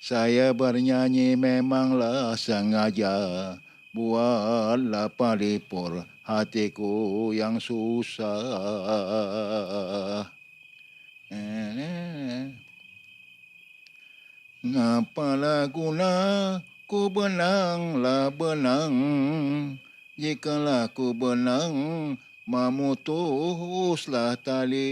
Saya bernyanyi memanglah sengaja, buatlah palipur hatiku yang susah. Ngapalah guna ku benanglah benang, jikalau ku benang memutuslah tali.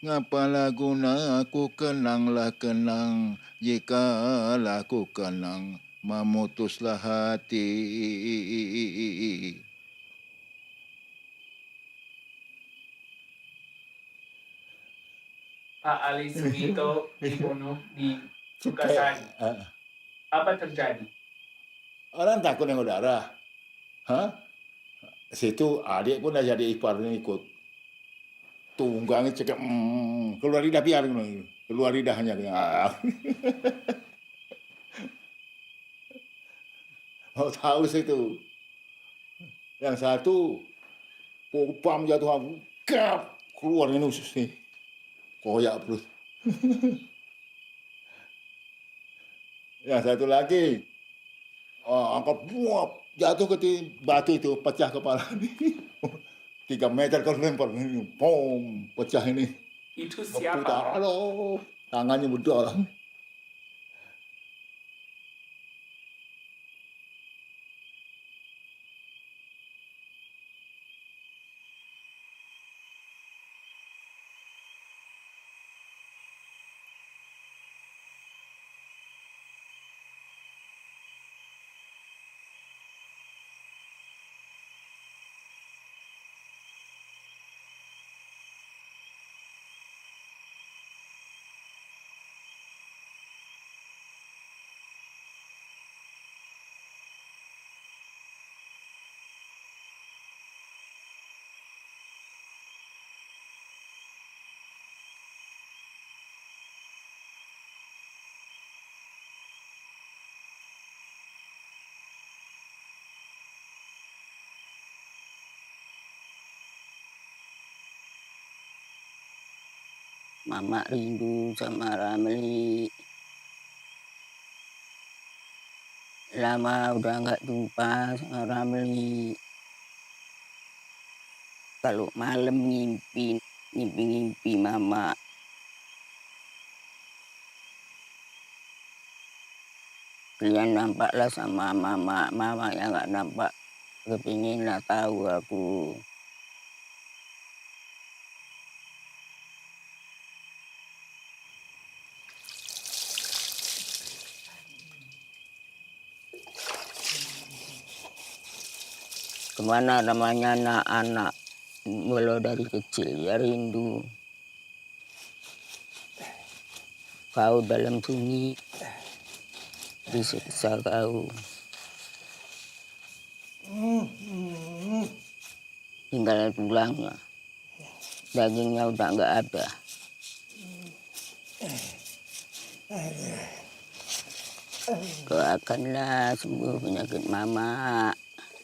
Ngapalah guna ku kenanglah kenang, jikalau ku kenang memutuslah hati. Pak Ali Sugito dibunuh di Sukasari. Apa terjadi? Orang takut dengan udara. Hah? Situ adik pun dah jadi ipar ni ikut. Tunggang cakap, keluar lidah biar. Keluar lidahnya. Oh tahu situ. Yang satu, popam jatuh aku. Kap! Keluar ini usus ni. Koyak perut. Yang satu lagi, angkat buap. Jatuh ke batu itu, pecah kepala ni. 3 meter kalau lempar. Pom, pecah ini. Itu Putar, siapa? aduh. Tangannya bedol. Mama rindu sama Ramli. Lama udah nggak jumpa sama Ramli. Kalau malam ngimpi mama. Kalian nampaklah sama mama yang nggak nampak. Kepingin lah tahu aku. Kemana namanya anak-anak, mulai dari kecil ya rindu. Kau dalam sunyi, disiksa kau. Tinggal tulangnya, dagingnya udah nggak ada. Doakanlah sembuh penyakit mama.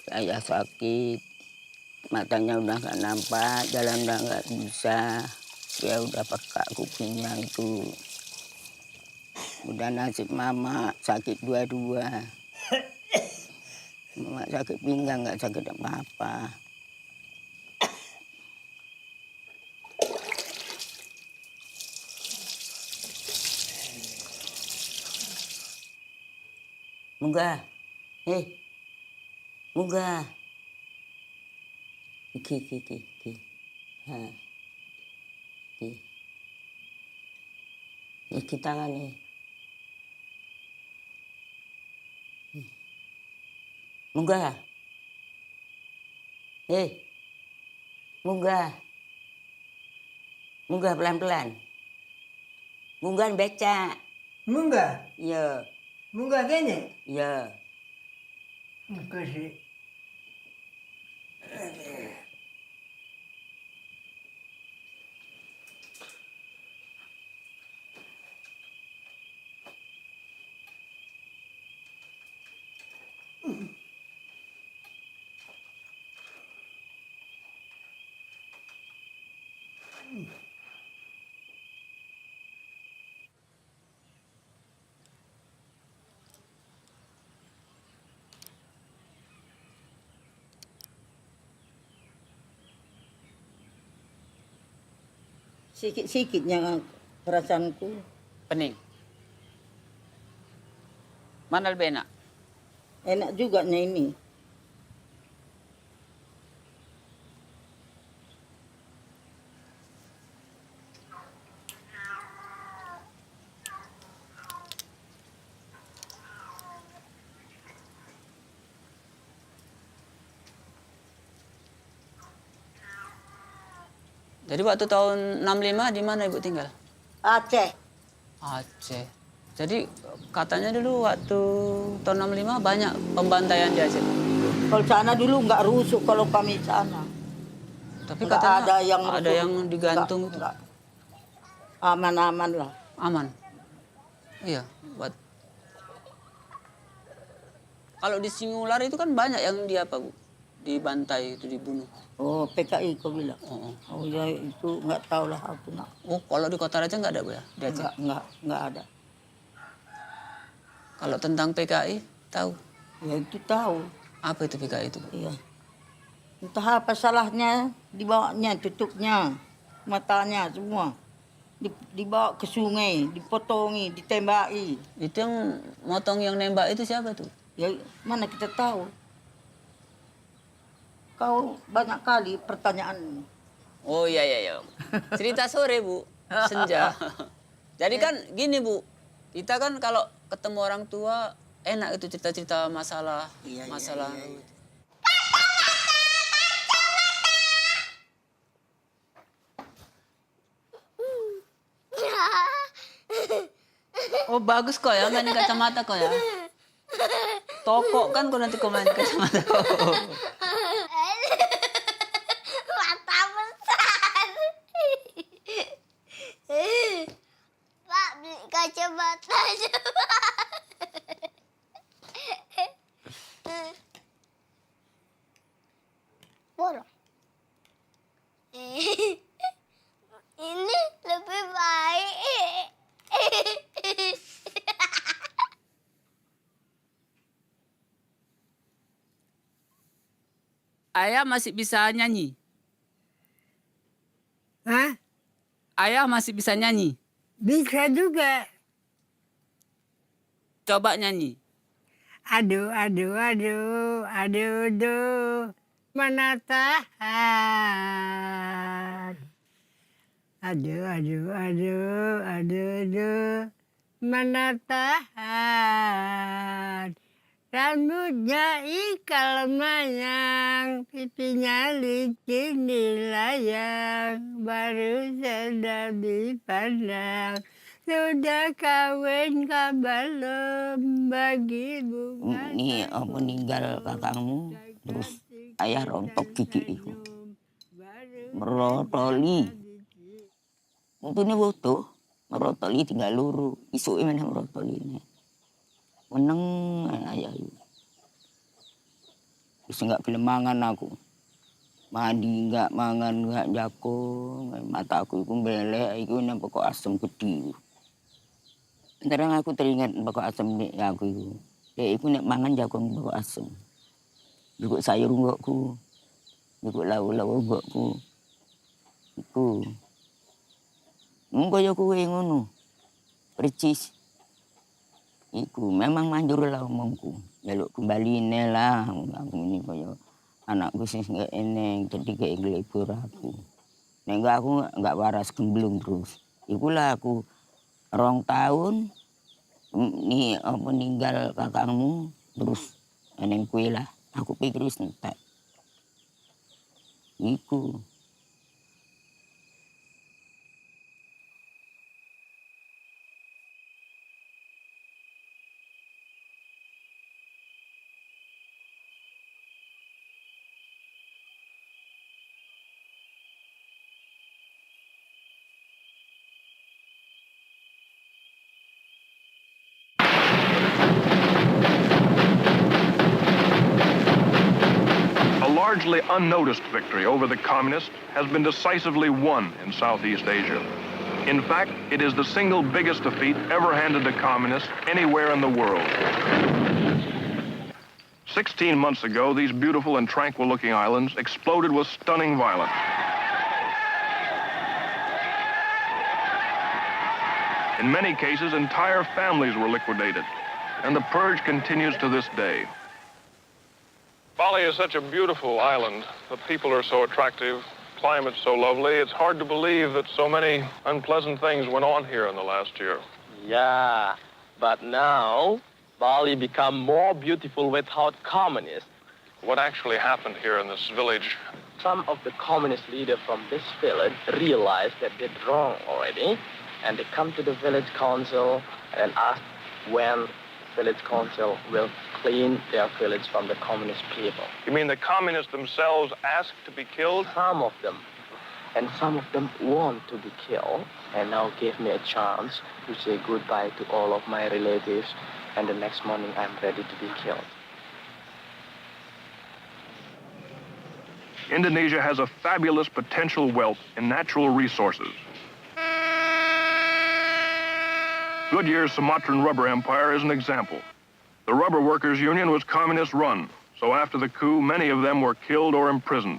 Ayah sakit, matanya udah nggak nampak, jalan udah nggak bisa. Dia udah pekak kupingnya itu. Udah nasib mama sakit dua-dua. Mama sakit pinggang, nggak sakit apa-apa. Munggah, munggah. Iki. Ha, iki tangan nih. Munggah. Munggah. Munggah pelan-pelan. Munggah beca. Munggah? Ya. Munggah gini? Ya. Kasih. Sikit-sikitnya perasaanku. Pening. Mana lebih enak? Enak juga ini. Jadi waktu tahun 65 di mana Ibu tinggal? Aceh. Aceh. Jadi katanya dulu waktu tahun 65 banyak pembantaian di Aceh. Kalau sana dulu nggak rusuk kalau kami sana. Tapi Nggak katanya ada yang rusuk. digantung itu. Nggak. Aman-aman lah. Aman. Iya, kalau di Singular itu kan banyak yang Bu? Dibantai itu dibunuh. Oh, PKI kau bilang. Oh, Oh ya itu nggak tahu lah aku nak. oh kalau di Kota Raja nggak ada Bu ya? Di Aceh? Nggak ada. Kalau tentang PKI tahu? Ya itu tahu. Apa itu PKI itu Bu? Iya. Entah apa salahnya dibawanya, tutupnya, matanya semua. Dibawa ke sungai, dipotongi, ditembaki. Itu yang motong yang nembak itu siapa tuh? Ya mana kita tahu. Kau banyak kali pertanyaan. Oh iya. Cerita sore Bu, senja. Jadi kan gini Bu, kita kan kalau ketemu orang tua enak itu cerita-cerita masalah. Iya. Oh bagus kok ya main kacamata kok ya. Tokok kan kok nanti kau main kacamata kok. Mata besar. Pak beli kacamata aja Pak. Bolong. Ini lebih baik. Ayah masih bisa nyanyi. Hah? Ayah masih bisa nyanyi. Bisa juga. Coba nyanyi. Aduh, mana tahan. Aduh, mana tahan. Rambutnya ikal mayang, pipinya licin dilayang, baru sedap dipandang. Sudah kawin kah belum bagi bunga? Ini meninggal kakakmu, terus ayah rontok gigi itu. Merotoli. Untuk ini foto, merotoli tinggal luru. Isu ini merotoli ini. Meneng ayah itu. Terus nggak kelemangan aku. Mandi nggak mangan nggak jako. Mata aku itu belek, itu nampak kok asam gede. Sekarang aku teringat bakal asam nek aku itu. Dek iku nek mangan jagung bakal asam. Juga sayur enggakku. Juga lauk-lauk enggakku. Iku. Mungko yo kowe ngono. Percis. Iku memang manjur lah omongku. Jaluk kembali lah aku ini koyo anakku sing enggak eneng jadi kayak ngelibur aku. Nek enggak aku enggak waras gemblung terus. Ikulah aku 2 tahun nih meninggal kakakmu terus eneng kue lah aku pikir wis entek iku. Largely unnoticed victory over the communists has been decisively won in Southeast Asia. In fact, it is the single biggest defeat ever handed to communists anywhere in the world. 16 months ago, these beautiful and tranquil-looking islands exploded with stunning violence. In many cases, entire families were liquidated, and the purge continues to this day. Bali is such a beautiful island. The people are so attractive, climate's so lovely. It's hard to believe that so many unpleasant things went on here in the last year. Yeah, but now Bali become more beautiful without communists. What actually happened here in this village? Some of the communist leaders from this village realized that they're wrong already, and they come to the village council and ask when village council will clean their village from the communist people. You mean the communists themselves asked to be killed? Some of them. And some of them want to be killed, and now give me a chance to say goodbye to all of my relatives, and the next morning I'm ready to be killed. Indonesia has a fabulous potential wealth in natural resources. Goodyear's Sumatran rubber empire is an example. The Rubber Workers' Union was communist-run, so after the coup, many of them were killed or imprisoned.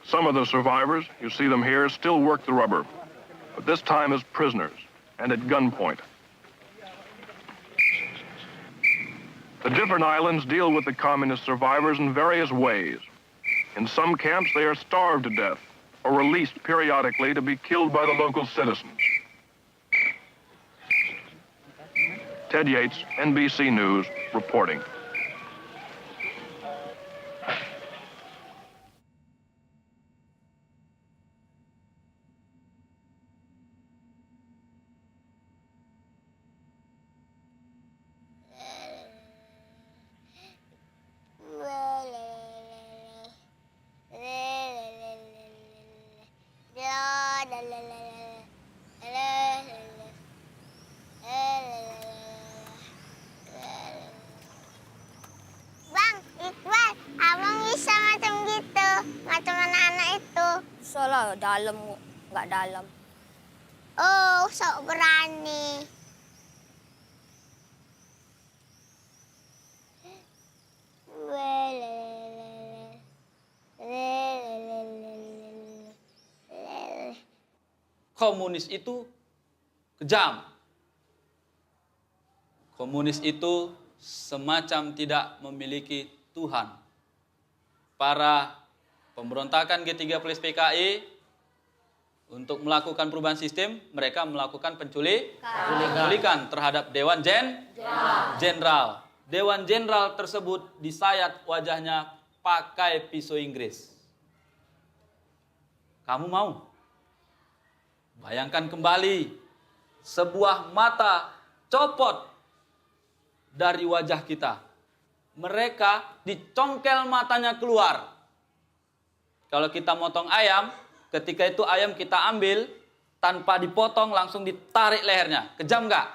Some of the survivors, you see them here, still work the rubber, but this time as prisoners and at gunpoint. The different islands deal with the communist survivors in various ways. In some camps, they are starved to death or released periodically to be killed by the local citizens. Ted Yates, NBC News, reporting. Bang, Iqbal, abang bisa macam gitu, macam anak-anak itu. Salah, dalam, nggak dalam. Oh, sok berani. Komunis itu kejam. Komunis itu semacam tidak memiliki Tuhan. Para pemberontakan G30 PKI untuk melakukan perubahan sistem, mereka melakukan penculikan terhadap Dewan Jenderal. Dewan Jenderal tersebut disayat wajahnya pakai pisau Inggris. Kamu mau? Bayangkan kembali, sebuah mata copot dari wajah kita. Mereka dicongkel matanya keluar. Kalau kita motong ayam, ketika itu ayam kita ambil, tanpa dipotong langsung ditarik lehernya. Kejam nggak?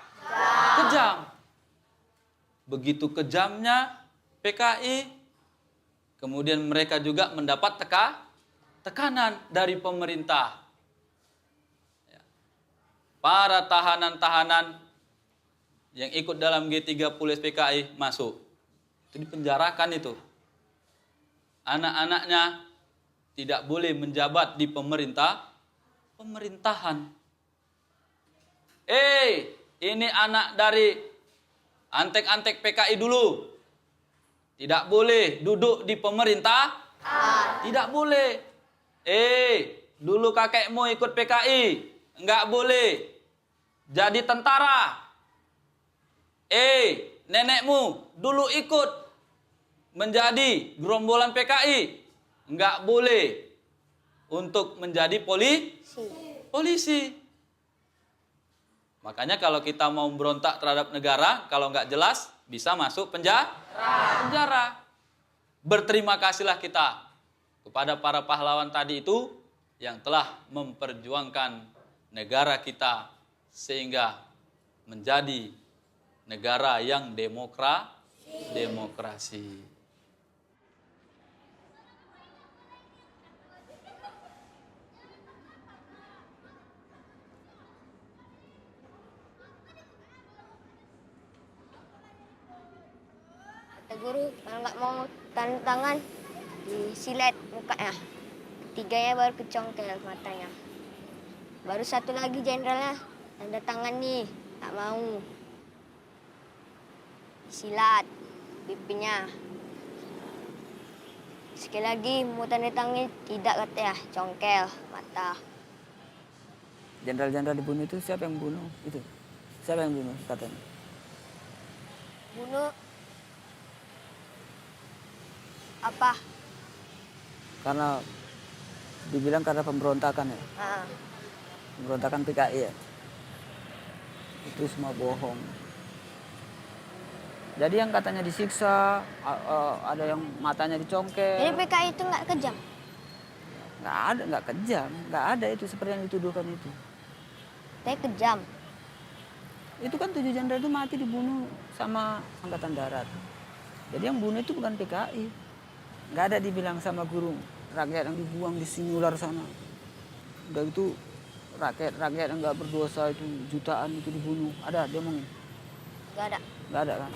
Kejam. Begitu kejamnya PKI, kemudian mereka juga mendapat tekanan dari pemerintah. Para tahanan-tahanan yang ikut dalam G30 PKI masuk. Itu dipenjarakan itu. Anak-anaknya tidak boleh menjabat di pemerintahan. Ini anak dari antek-antek PKI dulu. Tidak boleh duduk di pemerintah. Tidak boleh. Dulu kakekmu ikut PKI. Enggak boleh jadi tentara. Nenekmu dulu ikut menjadi gerombolan PKI. Enggak boleh untuk menjadi polisi. Makanya kalau kita mau berontak terhadap negara, kalau nggak jelas, bisa masuk penjara. Berterima kasihlah kita kepada para pahlawan tadi itu yang telah memperjuangkan negara kita sehingga menjadi negara yang demokrasi. Kata guru, kalau nggak mau tanda tangan, disilet mukanya. Ketiganya baru kecongkel matanya. Baru satu lagi jenderalnya, tanda tangan nih. Tak mau. Silat pipinya. Sekali lagi mau tanda tangan tidak katanya, congkel mata. Jenderal-jenderal dibunuh itu siapa yang bunuh? Itu siapa yang bunuh katanya? Bunuh apa? Karena dibilang karena pemberontakan ya, Ah, pemberontakan PKI ya. Itu semua bohong. Jadi yang katanya disiksa, ada yang matanya jadi dicongkel. PKI itu nggak kejam. Nggak kejam, nggak ada itu seperti yang dituduhkan itu. Tapi kejam. Itu kan 7 jenderal itu mati dibunuh sama Angkatan Darat. Jadi yang bunuh itu bukan PKI. Nggak ada dibilang sama guru rakyat yang dibuang di Sinular sana. Udah itu rakyat yang nggak berdosa itu jutaan itu dibunuh. Ada dia ngomongin? Nggak ada. Nggak ada kan?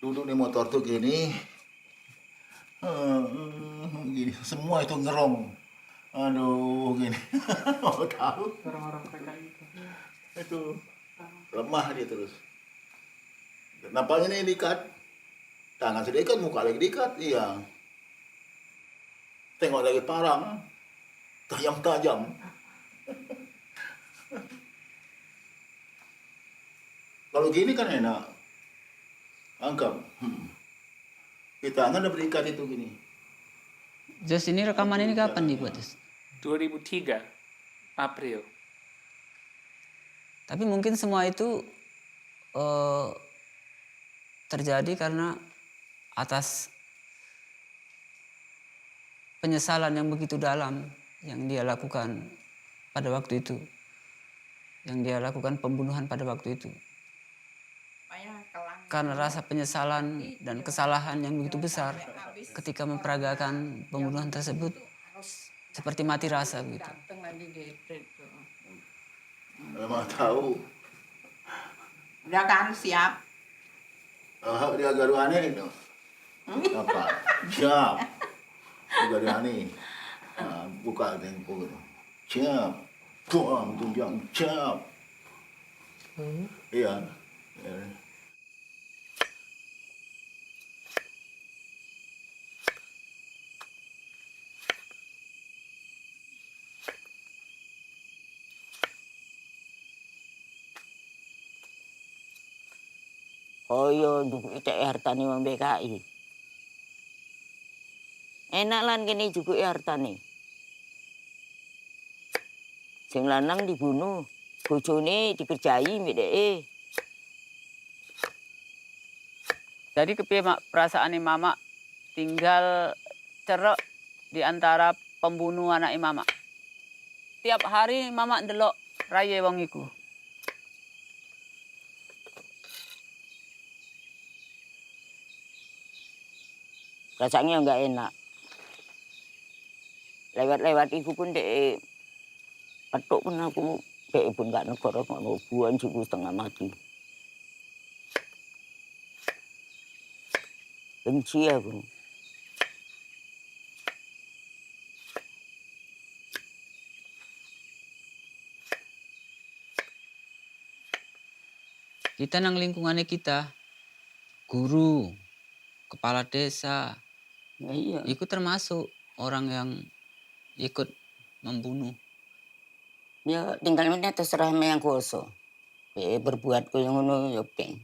Duduk di motor tuh gini, gini semua itu ngerong. Aduh gini, mau tahu? Orang-orang PKI Itu lemah dia terus. Nampaknya ini diikat, tangan sudah diikat, muka lagi diikat, iya. Tengok lagi parang, tajam-tajam. Kalau gini kan enak, angkat. Di tangan udah berikat itu gini. Jos, ini rekaman ini kapan dibuat, Jos? 2003 April. Tapi mungkin semua itu terjadi karena atas penyesalan yang begitu dalam yang dia lakukan pada waktu itu. Yang dia lakukan pembunuhan pada waktu itu. Karena rasa penyesalan dan kesalahan yang begitu besar ketika memperagakan pembunuhan tersebut seperti mati rasa begitu. Memang tahu. Udah kan siap. Dia garuane itu. Apa? Siap. Garuane. Buka tempo itu. Siap. Tuang tunjang siap. Iya. Koyo nduk itek hartane wong PKI. Enak lan kene juga hartane. Sing lanang dibunuh, bojone dikerjai mbek dheke. Jadi kepiye mak perasaane Mama tinggal cerek di antara pembunuh anak Mama? Tiap hari Mama ndelok raye wong iku. Rasanya nggak enak. Lewat-lewat iku pun dek petuk pun aku dek pun nggak negara ngono buan jiku setengah mati. Benci aku. Kita nang lingkungannya kita, guru, kepala desa, ya, iya. Ikut termasuk orang yang ikut membunuh. Ya tinggal mana terserah yang kuasa. Berbuat kaya ngono ya peng.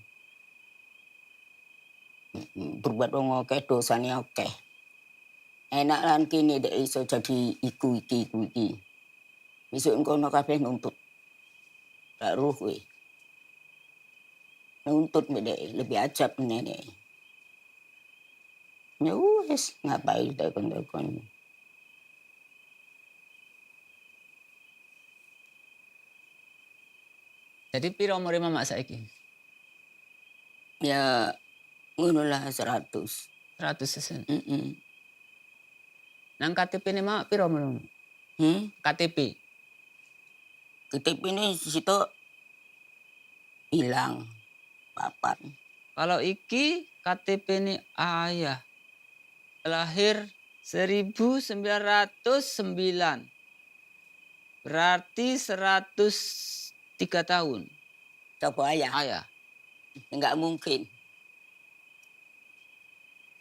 Berbuat wong akeh dosane akeh. Enak lan kene dek iso jadi iku iki. Besok engko kabeh nuntut. Tak ruh kowe. Nuntut mbek lebih ajab meneh. Ya wis ngapain takon-takon. Jadi piro umure Mama saiki? Ya ngono lah 100. 100 Nang KTP ne Mak piro umurmu? KTP. KTP ini di situ hilang papat. Kalau iki KTP ini ayah. Lahir 1909. Berarti 103 tahun. Coba ayah. Ayah. Enggak mungkin.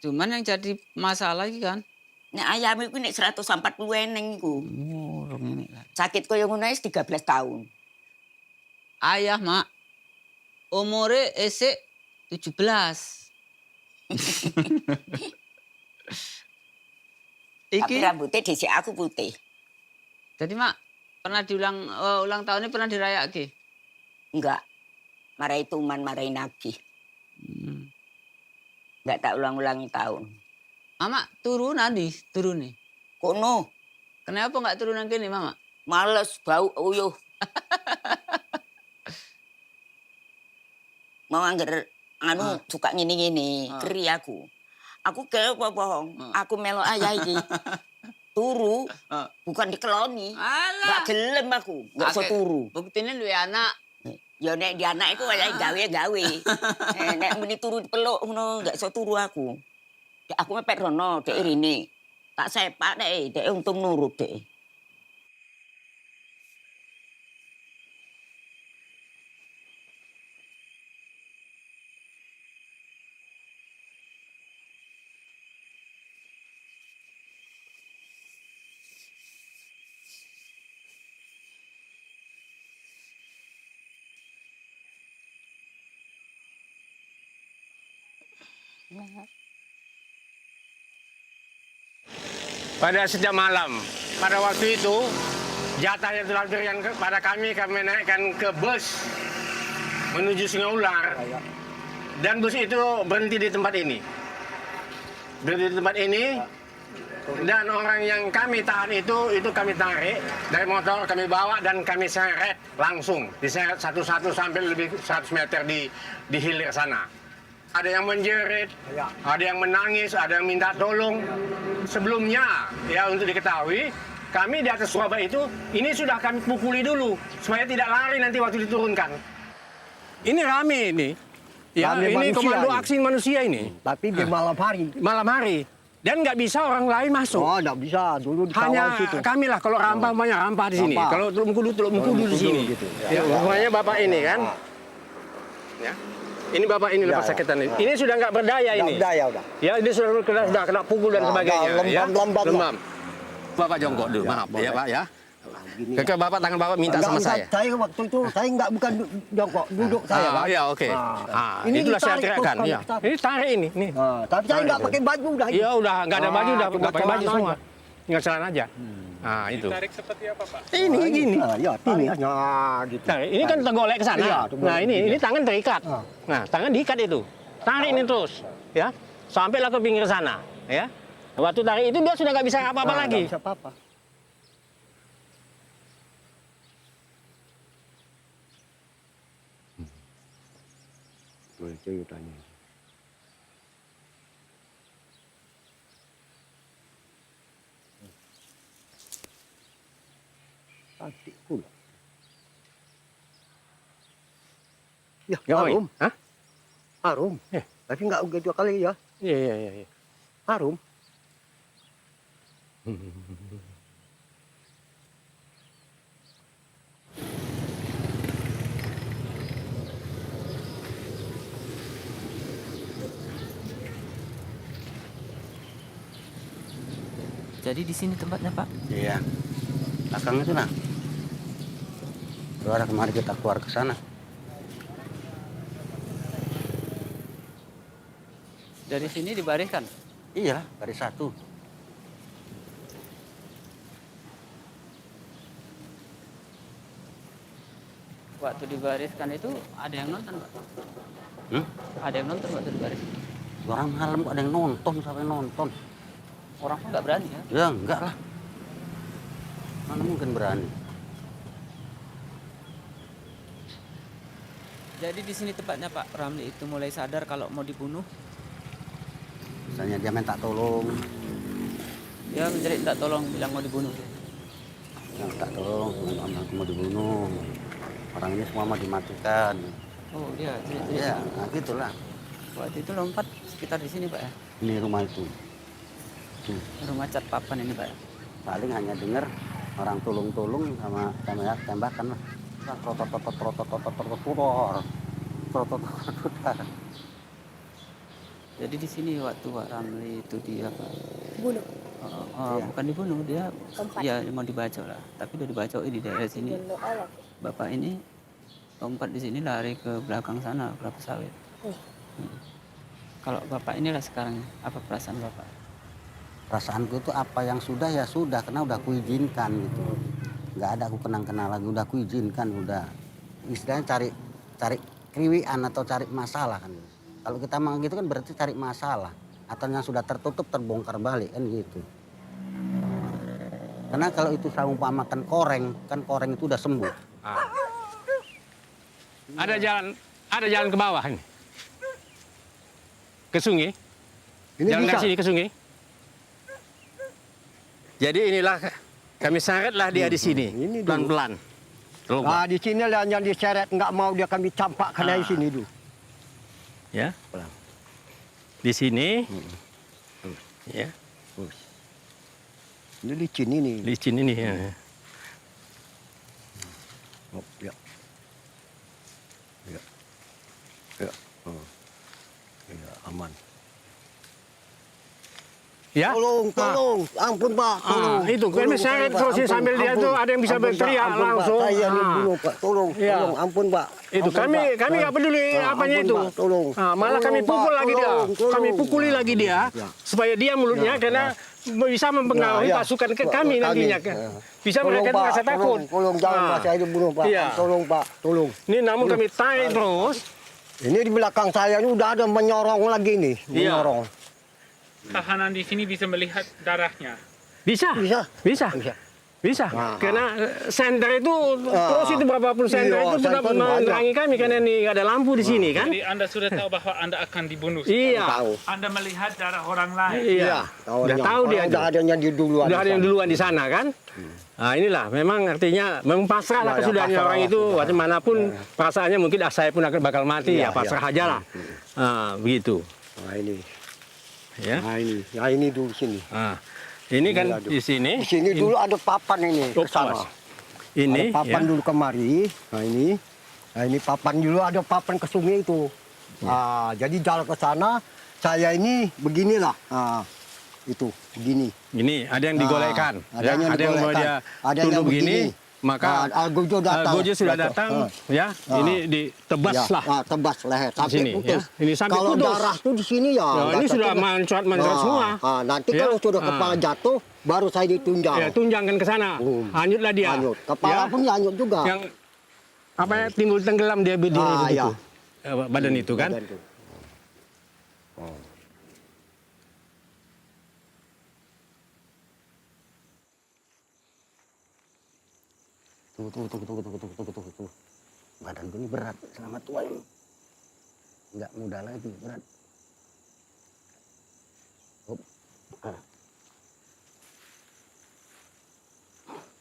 Cuman yang jadi masalah iki kan. Nek ayam iku nek 140 eneng iku. Oh, ini kan. Sakit koyo ngono 13 tahun. Ayah, Mak. Umure esek 17. Tapi Iki rambutnya dhisik aku putih. jadi Mak pernah diulang ulang tahunnya pernah dirayake? Enggak. Marai tuman, marai nagih. Enggak tak ulang-ulangi tahun. Mama turunan di turun nih. Kono. Kenapa nggak turunan gini, Mama? Males bau uyuh. Mau angger anu suka ngene-ngene, keri aku. Aku ke bohong. Aku melo ayah iki. Turu bukan dikeloni. Enggak gelem aku, enggak iso turu. Buktine duwe anak. Ya nek di anak iku wayahe gawe-gawe. Nek meni turu dipeluk ngono enggak iso turu aku. Dek aku mepet rono, dek rene. Tak sepak dek untung nurut dek. Pada setiap malam, pada waktu itu jatah yang telah diberikan kepada kami naikkan ke bus menuju Sungai Ular. Dan bus itu berhenti di tempat ini. Berhenti di tempat ini, dan orang yang kami tahan itu kami tarik dari motor, kami bawa dan kami seret langsung. Diseret satu-satu sampai lebih 100 meter di hilir sana. Ada yang menjerit, ada yang menangis, ada yang minta tolong. Sebelumnya, ya untuk diketahui, kami di atas Surabaya itu, ini sudah kami pukuli dulu, supaya tidak lari nanti waktu diturunkan. Ini rame ini. Ya, Rame ini manusia komando ini. aksi manusia ini. Tapi di malam hari. Malam hari. Dan nggak bisa orang lain masuk. Oh, nggak bisa. Dulu dikawal Hanya situ. kami lah, kalau rampah, banyak rampah di sini. Rampah. Kalau Teluk Mengkudu di sini. Gitu. Ya, rumahnya Bapak ini kan. Ya. Ini Bapak ini lepas sakitan ini. Ini sudah nggak berdaya ini. Nggak berdaya udah. Ya, ini sudah kena pukul dan sebagainya. Lembam. Bapak jongkok dulu, maaf ya Pak ya. Kakak Bapak, tangan Bapak minta sama saya. Saya waktu itu, saya nggak bukan jongkok, duduk saya Pak. Ya oke. Ini Itulah saya ditarik teriakan. terus Ya. kami. Ini tarik ini. Nih. Tapi saya nggak pakai baju udah. Iya udah, nggak ada baju, udah cuma nggak pakai baju celana semua. aja. Tinggal celana aja. Nah itu. Tarik seperti apa, Pak? Ini gini. Ya, ini. Nah, gitu. Nah, ini kan tergolek ke sana. Iya, tergolek. Nah, ini tangan terikat. Nah, tangan diikat itu. Tarik ini terus, ya. Sampailah ke pinggir sana, ya. Waktu tarik itu dia sudah nggak bisa apa-apa lagi. Nggak bisa apa-apa. Itu tanya. Adikku. Ya, harum. Hah? Harum. Tapi nggak begitu kali ya. Iya. Harum. Jadi di sini tempatnya, Pak? Iya. Belakang itu nah. Suara kemarin kita keluar ke sana. Dari sini dibariskan? Iya, baris satu. Waktu dibariskan itu ada yang nonton, Pak? Ada yang nonton waktu dibaris? Orang malam kok ada yang nonton, sampai nonton. Orang pun nggak berani ya? Ya enggak lah. Mana mungkin berani. Jadi di sini tempatnya Pak Ramli itu mulai sadar kalau mau dibunuh? Misalnya dia minta tolong. Dia menjerit tak tolong bilang mau dibunuh. Yang tak tolong, aku mau dibunuh. Orang ini semua mau dimatikan. Oh dia. Iya, nah gitulah. Waktu itu lompat sekitar di sini Pak ya? Ini rumah itu. Rumah cat papan ini Pak. Paling hanya dengar orang tulung-tulung sama tembakan lah. Jadi di sini waktu Pak Ramli itu dia Pak. Bunuh. Bukan dibunuh, dia Lompat. ya mau dibacok lah. Tapi udah dibacok di daerah sini. Bapak ini lompat di sini lari ke belakang sana, kelapa sawit. Kalau Bapak inilah sekarang, apa perasaan Bapak? Perasaanku itu apa yang sudah ya sudah, karena udah kuizinkan gitu. Nggak ada aku kenang-kenal lagi, udah kuizinkan, udah istilahnya cari kriwian atau cari masalah kan. Kalau kita mau gitu kan berarti cari masalah, atau yang sudah tertutup terbongkar balik kan gitu. Karena kalau itu saya umpamakan koreng, kan koreng itu udah sembuh. Ada jalan ke bawah ini. Ke sungai. Ini jalan bisa. dari sini ke sungai. Jadi inilah kami syaratlah dia di sini. Ini dulu. Pelan-pelan. Nah, di sini lah yang diseret nggak mau dia kami campakkan dari sini dulu. Ya. Di sini. Ya. Ini licin ini. Licin ini ya. Oh, ya. Ya. Ya. Oh. Ya, aman. Ya. Tolong, ampun Pak, tolong. Itu kami syarat kalau sini sambil dia tuh ada yang bisa berteriak langsung. Saya dibunuh Pak, tolong, tolong, ampun Pak. Itu kami nggak peduli apanya itu. Tolong. Malah kami pukul lagi dia. Kami pukuli lagi dia supaya dia mulutnya karena bisa mempengaruhi pasukan ke kami nantinya. Bisa mereka merasa takut. Tolong jangan saya dibunuh Pak. Tolong Pak, tolong. Ini namun kami tarik terus. Ini di belakang saya ini udah ada menyorong lagi nih, menyorong. Tahanan di sini bisa melihat darahnya. Bisa. Karena senter itu terus itu berapapun senter itu sudah menerangi kami karena ini ada lampu di sini kan. Jadi Anda sudah tahu bahwa Anda akan dibunuh. Iya. Anda melihat darah orang lain. Iya. Udah tahu dia. Udah ada yang duluan. Udah ada yang duluan di sana kan. Nah inilah memang artinya memang pasrah lah kesudahannya orang itu macam manapun perasaannya mungkin saya pun akan bakal mati ya pasrah aja lah. Begitu. Nah ini. Ya. Nah ini dulu sini. Ini kan di sini. Di sini dulu ada papan ini ke sana. Ini ada papan dulu kemari. Nah ini papan dulu ada papan ke sungai itu. Jadi jalan ke sana saya ini beginilah. Itu begini. Ini ada yang digolekkan. Ada yang digolekkan. Ada yang begini. Maka Gojo sudah datang, ya. Ini ditebas lah. Tebas leher sampai sini, putus. Ya. Ini sampai kalau putus. darah tuh di sini ya. Ini sudah mancrat semua. Nanti kalau sudah kepala jatuh, baru saya ditunjang. Ya, tunjangkan ke sana. Hanyutlah dia. Hanyut. Kepala pun hanyut juga. Yang apa ya, timbul tenggelam dia berdiri begitu. Badan itu kan. Tunggu. Badanku ini berat, selamat tua ini. Nggak mudah lagi, berat.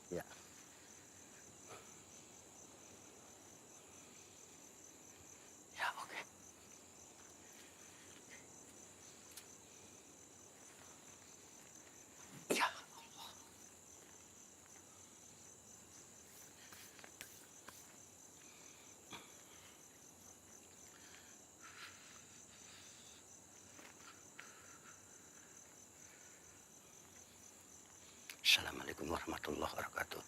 Ya. Ya, oke. Ya. Assalamualaikum warahmatullahi wabarakatuh.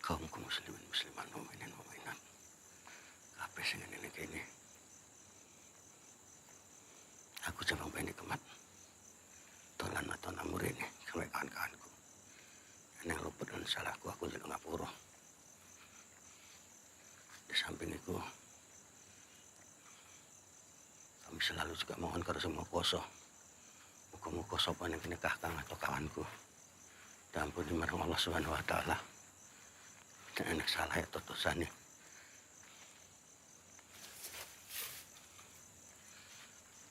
Kaumku muslimin musliman mukminin mukminat. Kabeh sing ngene kene. Aku cabang bene kemat. Tolan atau namur ini sampai kawan-kawanku. Yang luput dan salahku aku jadi ngapura. Di samping itu kami selalu juga mohon kepada semua kuasa. Muka-muka sopan yang kini kakang atau kawanku. Dan ampun dimarang Allah Subhanahu wa Ta'ala. Dan enak salah atau dosanya.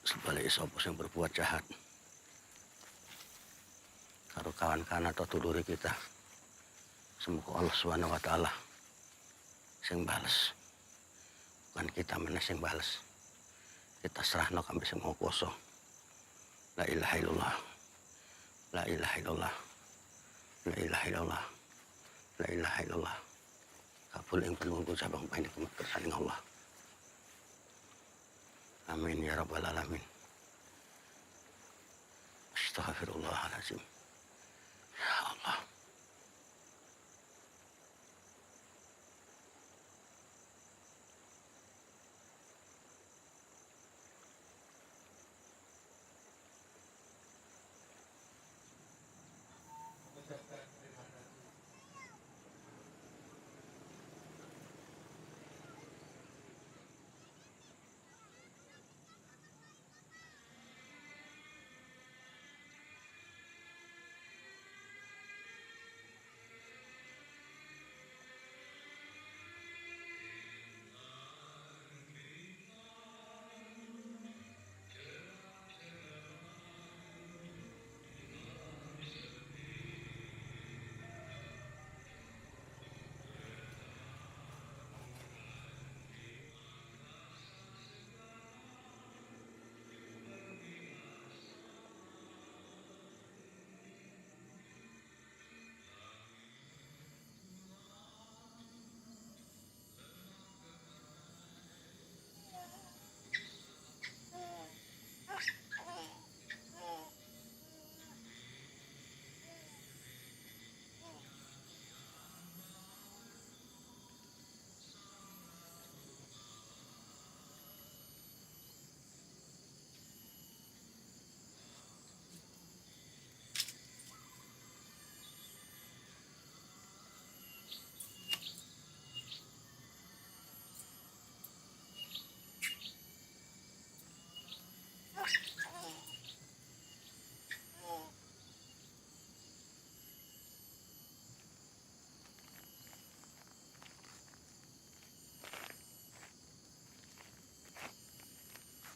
Sebaliknya sopos yang berbuat jahat. Karo kawan-kawan atau tuduri kita. Semoga Allah Subhanahu wa taala sing bales. Bukan kita mana sing bales. Kita serahno kami semua kuasa. La ilaha illallah. La ilaha illallah. La ilaha illallah. La ilaha illallah. Kabul yang penuh sabang panik kesaling Allah. Amin ya rabbal alamin. Astaghfirullahaladzim. Ya Allah.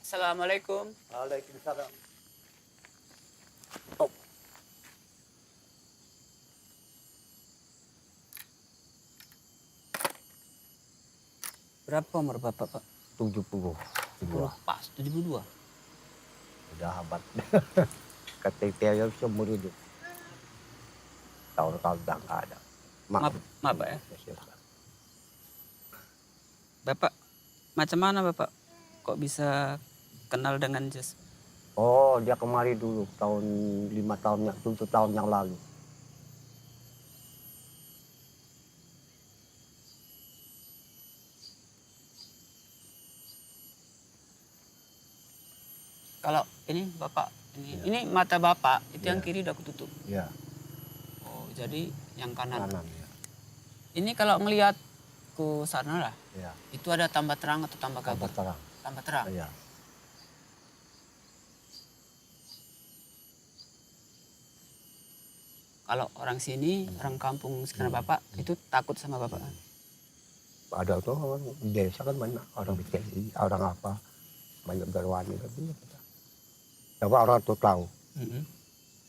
Assalamualaikum. Waalaikumsalam. Berapa umur Bapak, Pak? 70. Pas, 72. Udah abad. KTP aja seumur hidup. Tahun-tahun udah nggak ada. Maaf Pak ya. Bapak, macam mana Bapak? Kok bisa kenal dengan Jess? Oh, dia kemari dulu tahun 7 tahun yang lalu. Kalau ini Bapak, ini mata Bapak, itu yang kiri udah kututup. Iya. Oh, jadi yang kanan. Kanan, ya. Ini kalau ngelihat ke sana lah, Iya. itu ada tambah terang atau tambah kabut? Tambah terang. Tambah terang. Iya. Kalau orang sini, orang kampung sekitar Bapak, itu takut sama Bapak? Ada tuh orang di desa kan banyak orang BTI, orang apa, banyak berwani tapi coba orang tuh tahu.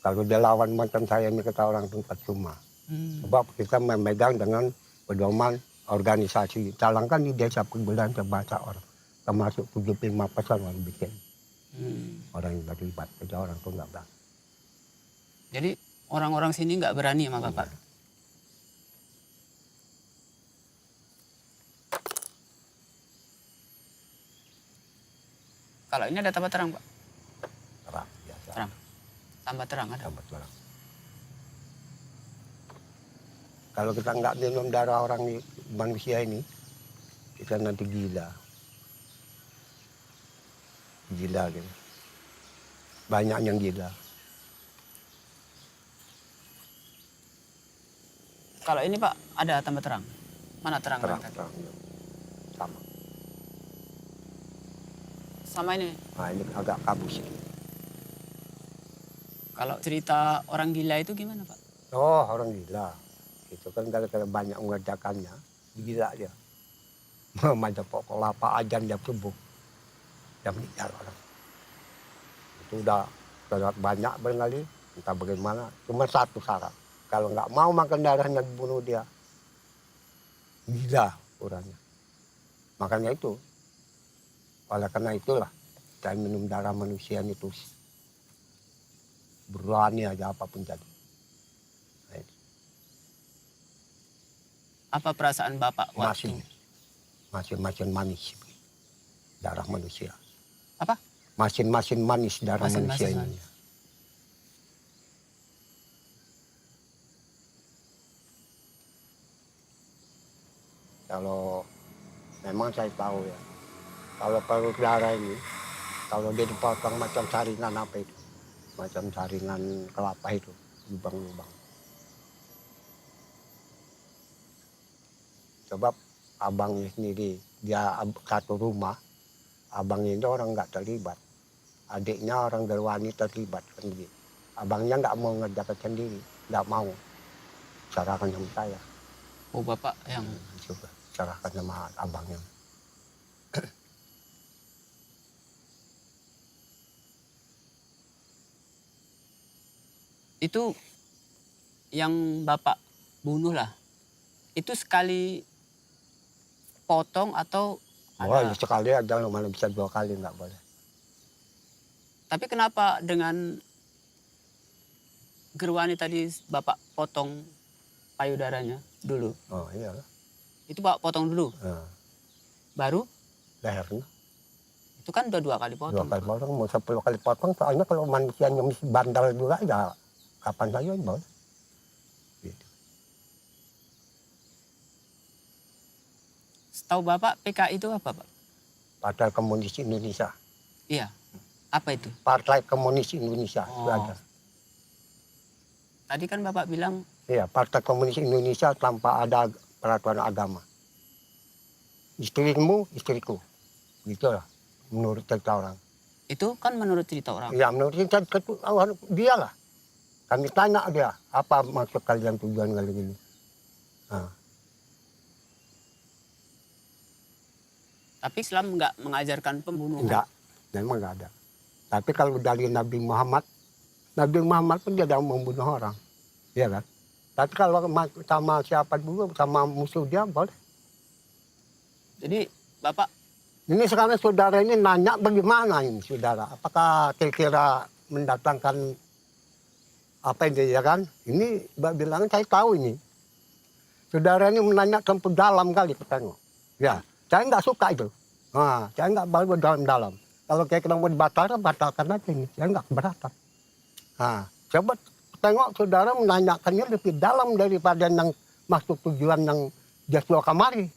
Kalau dia lawan mantan saya ini kata orang tempat cuma. Sebab kita memegang dengan pedoman organisasi. Calangkan di desa Pembelaan terbaca orang, termasuk 75% orang BTI. Orang yang terlibat, jadi orang tuh nggak berani. Jadi orang-orang sini nggak berani sama Bapak? Kalau ini ada tambah terang, Pak? Terang, biasa. Terang. Tambah terang ada? Tambah terang. Kalau kita nggak minum darah orang manusia ini, kita nanti gila. Gila gitu. Banyak yang gila. Kalau ini Pak, ada tambah terang? Mana terang? Terang. Sama. Sama ini? Nah ini agak kabus ini. Kalau cerita orang gila itu gimana Pak? Oh orang gila. Itu kan gara-gara banyak mengerjakannya, gila dia. Macam pokok lapa ajan dia subuh. Dia meninggal orang. Itu udah banyak berkali, entah bagaimana. Cuma satu syarat, Kalau nggak mau makan darahnya bunuh dia. Gila orangnya. Makanya itu. Oleh karena itulah saya minum darah manusia itu berani aja apapun jadi. Apa perasaan Bapak waktu? Masin manis darah manusia. Apa? Masin manis darah manusia ini. Manis. Kalau memang saya tahu ya, kalau perut darah ini, kalau dia dipotong macam saringan apa itu, macam saringan kelapa itu, lubang-lubang. Sebab abangnya sendiri, dia satu rumah, abangnya itu orang nggak terlibat. Adiknya orang Derwani terlibat kan gitu. Abangnya nggak mau ngerjakan sendiri, nggak mau. Serahkan sama saya. Oh Bapak yang Coba serahkan sama abangnya. itu yang Bapak bunuh lah. Itu sekali potong atau Boleh sekali aja, mana bisa 2 kali nggak boleh. Tapi kenapa dengan Gerwani tadi Bapak potong payudaranya dulu? Oh iyalah. Itu Bapak potong dulu? Baru? Lehernya. Itu kan udah 2 kali potong. 2 kali potong, mau 10 kali potong. Soalnya kalau manusianya masih bandel juga ya kapan saja boleh. Tahu Bapak PKI itu apa Pak? Partai Komunis Indonesia. Iya. Apa itu? Partai Komunis Indonesia. Itu ada. Tadi kan Bapak bilang. Iya, Partai Komunis Indonesia tanpa ada peraturan agama. Istrimu, istriku. Gitu lah, menurut cerita orang. Itu kan menurut cerita orang? Iya, menurut cerita dia lah. Kami tanya dia, apa maksud kalian tujuan kali ini? Nah. Tapi Islam nggak mengajarkan pembunuhan? Enggak, memang nggak ada. Tapi kalau dari Nabi Muhammad pun dia tidak membunuh orang. Iya kan? Tapi kalau sama siapa dulu, sama musuh dia boleh. Jadi Bapak? Ini sekarang saudara ini nanya bagaimana ini saudara. Apakah kira-kira mendatangkan apa ini ya kan? Ini bilang saya tahu ini. Saudara ini menanyakan dalam kali petengok. Ya. Saya nggak suka itu. Nah, saya nggak mau dalam-dalam. Kalau kayak mau batalkan aja ini. Saya nggak keberatan. Nah, coba tengok saudara menanyakannya lebih dalam daripada yang masuk tujuan yang Joshua kamari.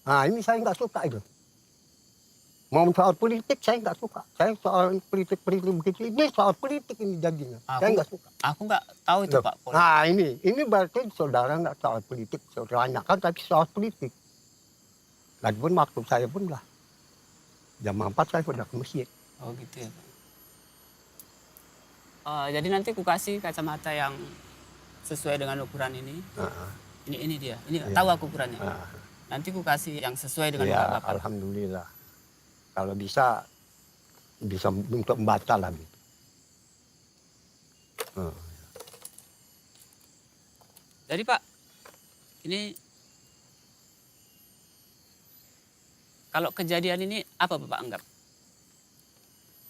Nah, ini saya nggak suka itu. Mau soal politik saya nggak suka. Saya soal politik begitu. Ini soal politik ini jadinya. Saya nggak suka. Aku nggak tahu itu Pak. Nah, ini berarti saudara nggak soal politik. Saudara tanyakan tapi soal politik. Lagipun waktu saya pun lah, jam 4 saya sudah ke masjid. Oh gitu ya Pak. Jadi nanti ku kasih kacamata yang sesuai dengan ukuran ini. Ini dia, ini tahu aku ukurannya. Nanti ku kasih yang sesuai dengan ukuran Bapak. Alhamdulillah. Kalau bisa untuk membaca lah gitu. Jadi Pak, ini kalau kejadian ini apa Bapak anggap?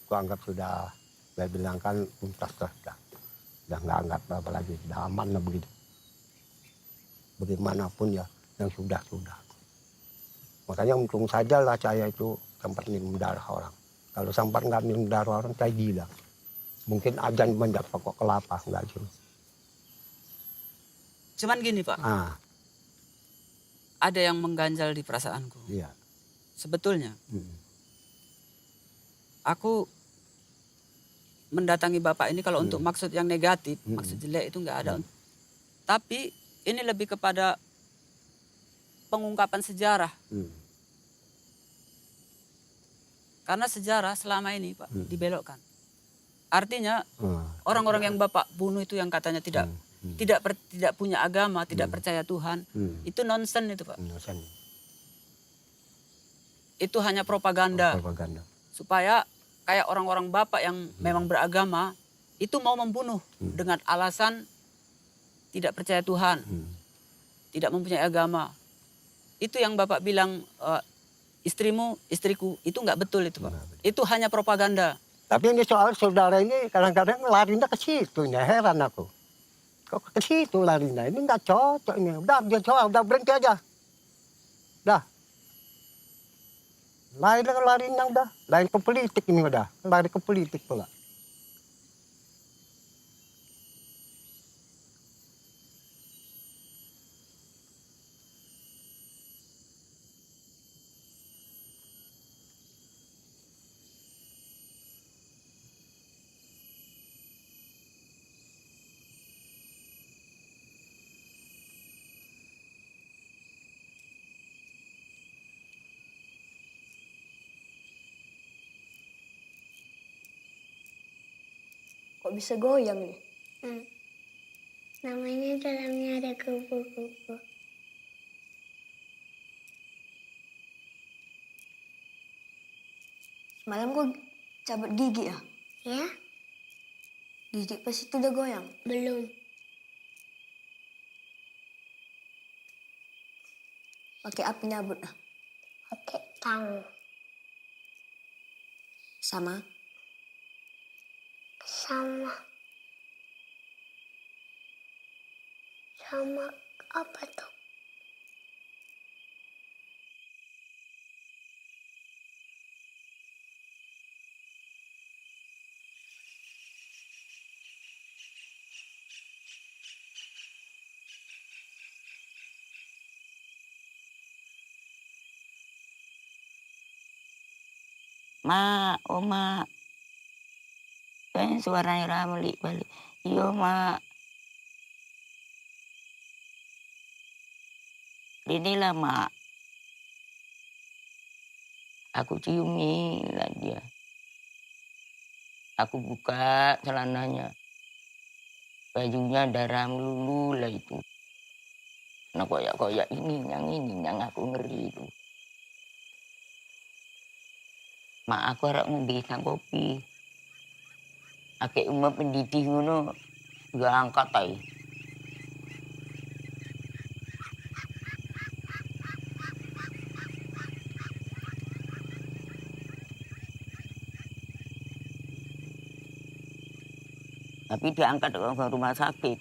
Aku anggap sudah, saya bilang kan tuntas sudah nggak anggap apa lagi, sudah aman lah begitu. Bagaimanapun ya yang sudah. Makanya untung saja lah saya itu sempat minum darah orang. Kalau sempat nggak minum darah orang saya gila. Mungkin ajan menjak pokok kelapa nggak sih. Cuman gini Pak. Ada yang mengganjal di perasaanku. Iya. Sebetulnya, aku mendatangi Bapak ini kalau untuk maksud yang negatif, maksud jelek itu nggak ada. Tapi ini lebih kepada pengungkapan sejarah. Karena sejarah selama ini Pak dibelokkan. Artinya orang-orang yang Bapak bunuh itu yang katanya tidak punya agama, tidak percaya Tuhan, itu nonsen itu Pak. Itu hanya propaganda. Supaya kayak orang-orang Bapak yang memang beragama itu mau membunuh dengan alasan tidak percaya Tuhan, tidak mempunyai agama. Itu yang Bapak bilang istriku, itu nggak betul itu Pak. Itu hanya propaganda. Tapi ini soal saudara ini kadang-kadang larinya ke situ, heran aku. Kok ke situ larinya? Ini nggak cocok ini. Udah, dia coba, udah berhenti aja. Udah. Larinya udah. Lari ke politik ini udah. Lari ke politik pula. Kok bisa goyang nih? Namanya dalamnya ada kupu-kupu. Semalam gue cabut gigi ya? Ya? Gigi pas itu udah goyang? Belum. Pakai apa nyabut ah? Pakai tang. Sama? Sama. Sama apa tuh? Mak, oh mak. Kayaknya suaranya Ramli balik. Iya mak. Inilah mak. Aku ciumi lah dia. Aku buka celananya. Bajunya darah melulu lah itu. Nah koyak-koyak ini yang aku ngeri itu. Mak aku harap ngombe kopi. Ake umum pendidih ngono gak angkat ae. Tapi diangkat ke rumah sakit.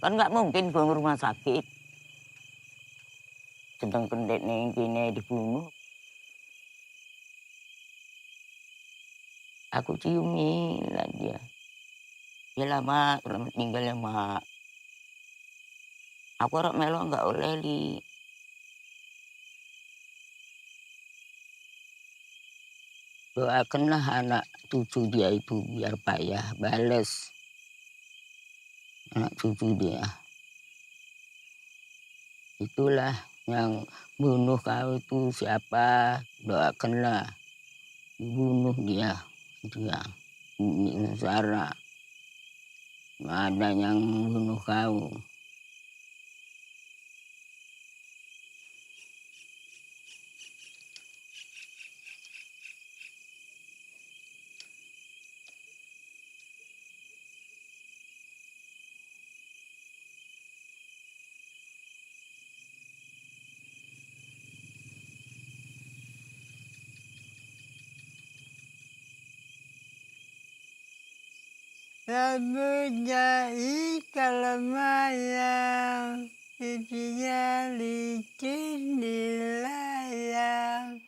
Kan nggak mungkin ke rumah sakit. Sedang pendek neng kene dibunuh. Aku ciumi lah dia. Ya lah mak, selamat tinggal ya mak. Aku harap melo nggak oleh li. Doakanlah anak cucu dia itu biar payah bales. Anak cucu dia. Itulah yang bunuh kau itu siapa, doakanlah. Bunuh dia. Ini Sarah. Nggak ada yang bunuh kau. Rambutnya ikan mayang, pipinya licin di layang,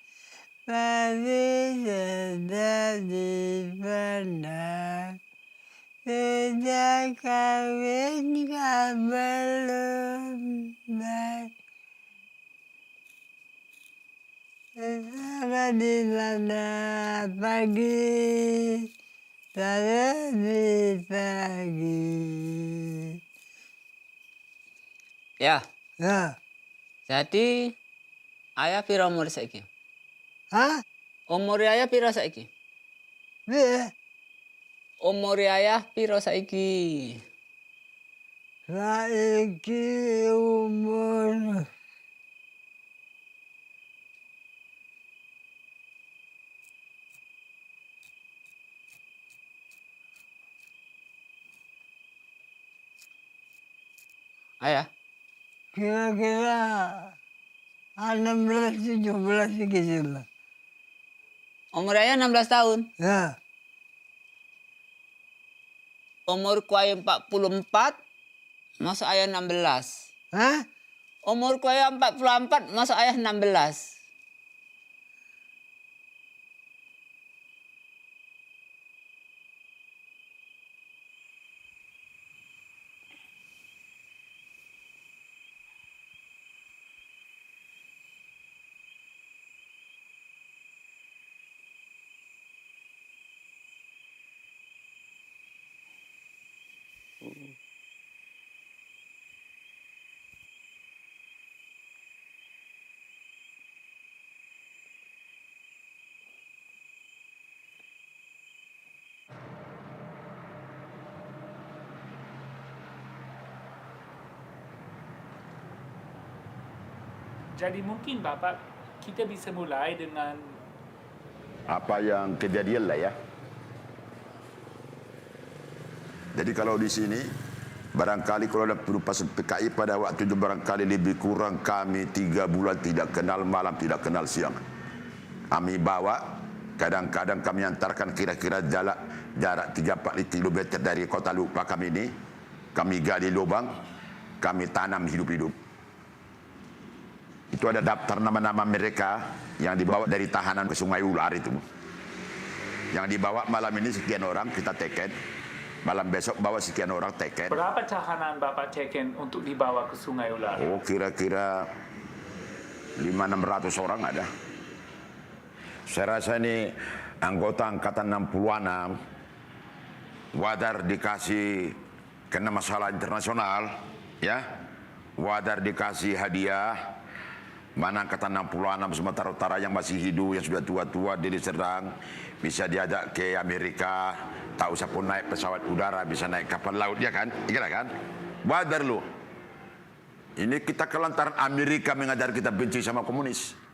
babi sedang dipandang. Sudah kawin kah belum? Bersama di mana pagi, di pagi. Ya. Ya. Jadi ayah pira umur saiki? Hah? Umur ayah pira saiki? Piye? Umur ayah pira saiki? Saiki umur Ayah? Kira-kira 16-17 gitu lah. Umur ayah 16 tahun? Ya. Umur ayah 44, masa ayah 16. Hah? Umur ayah 44, masa ayah 16. Jadi mungkin Bapak, kita bisa mulai dengan apa yang kejadian lah ya. Jadi kalau di sini, barangkali kalau ada perupasan PKI pada waktu itu barangkali lebih kurang kami 3 bulan tidak kenal malam, tidak kenal siang. Kami bawa, kadang-kadang kami antarkan kira-kira jarak 3-4 km dari kota Lupa kami ini. Kami gali lubang, kami tanam hidup-hidup. Itu ada daftar nama-nama mereka yang dibawa dari tahanan ke Sungai Ular itu. Yang dibawa malam ini sekian orang kita teken. Malam besok bawa sekian orang teken. berapa tahanan Bapak teken untuk dibawa ke Sungai Ular? Oh, kira-kira 500-600 orang ada. Saya rasa ini anggota Angkatan 66. Wadar dikasih kena masalah internasional, ya. Wadar dikasih hadiah. Mana Angkatan 66 Sumatera Utara yang masih hidup, yang sudah tua-tua di Serdang, bisa diajak ke Amerika, tak usah pun naik pesawat udara, bisa naik kapal laut, ya kan? Iya kan? Wadar lu. Ini kita kelantaran Amerika mengajar kita benci sama komunis.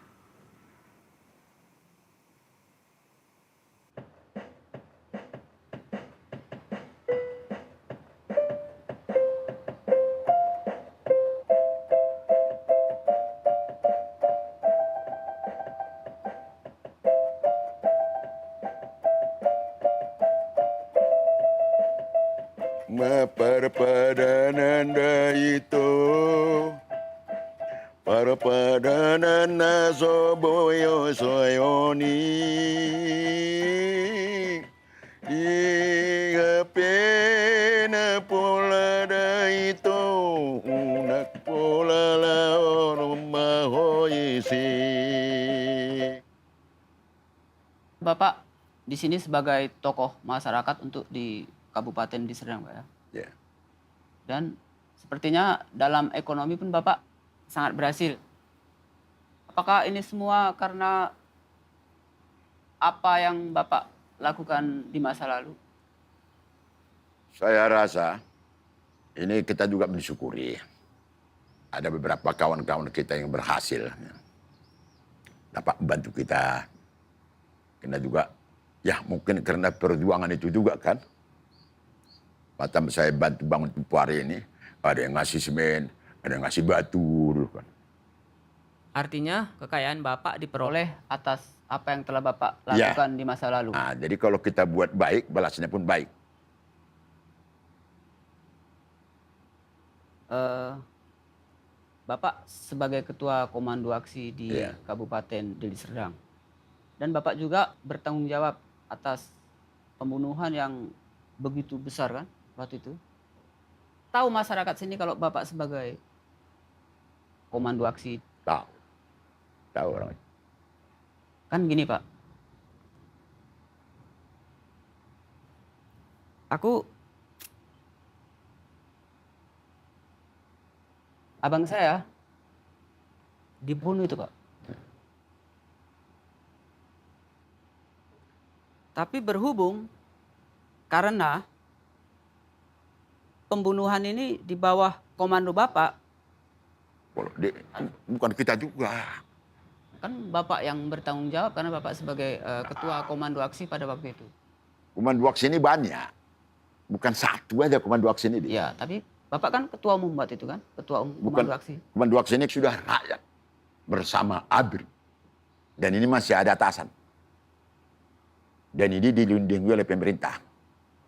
Perpadanan itu perpadanan nasoboyo soyoni pena pola itu unak pola laon mahoisi. Bapak di sini sebagai tokoh masyarakat untuk di Kabupaten Deli Serdang, Pak ya. Yeah. Dan sepertinya dalam ekonomi pun Bapak sangat berhasil. Apakah ini semua karena apa yang Bapak lakukan di masa lalu? Saya rasa ini kita juga mensyukuri. Ada beberapa kawan-kawan kita yang berhasil. Dapat membantu kita. Karena juga, ya mungkin karena perjuangan itu juga kan. Macam saya bantu bangun Pupuari ini, ada yang ngasih semen, ada yang ngasih batu dulu kan. Artinya kekayaan Bapak diperoleh atas apa yang telah Bapak lakukan di masa lalu. Nah, jadi kalau kita buat baik, balasnya pun baik. Bapak sebagai Ketua Komando Aksi di Kabupaten Deli Serdang. Dan Bapak juga bertanggung jawab atas pembunuhan yang begitu besar kan waktu itu. Tahu masyarakat sini kalau Bapak sebagai Komando Aksi? Tahu. Tahu orang. Kan gini Pak. Abang saya dibunuh itu Pak. Tapi berhubung karena pembunuhan ini di bawah komando Bapak. Bukan kita juga. Kan Bapak yang bertanggung jawab karena Bapak sebagai Ketua Komando Aksi pada waktu itu. Komando Aksi ini banyak. Bukan satu aja Komando Aksi ini. Ya, tapi Bapak kan ketua umum waktu itu kan? Ketua umum Bukan Komando Aksi. Komando Aksi ini sudah rakyat bersama ABRI. Dan ini masih ada atasan. Dan ini dilindungi oleh pemerintah.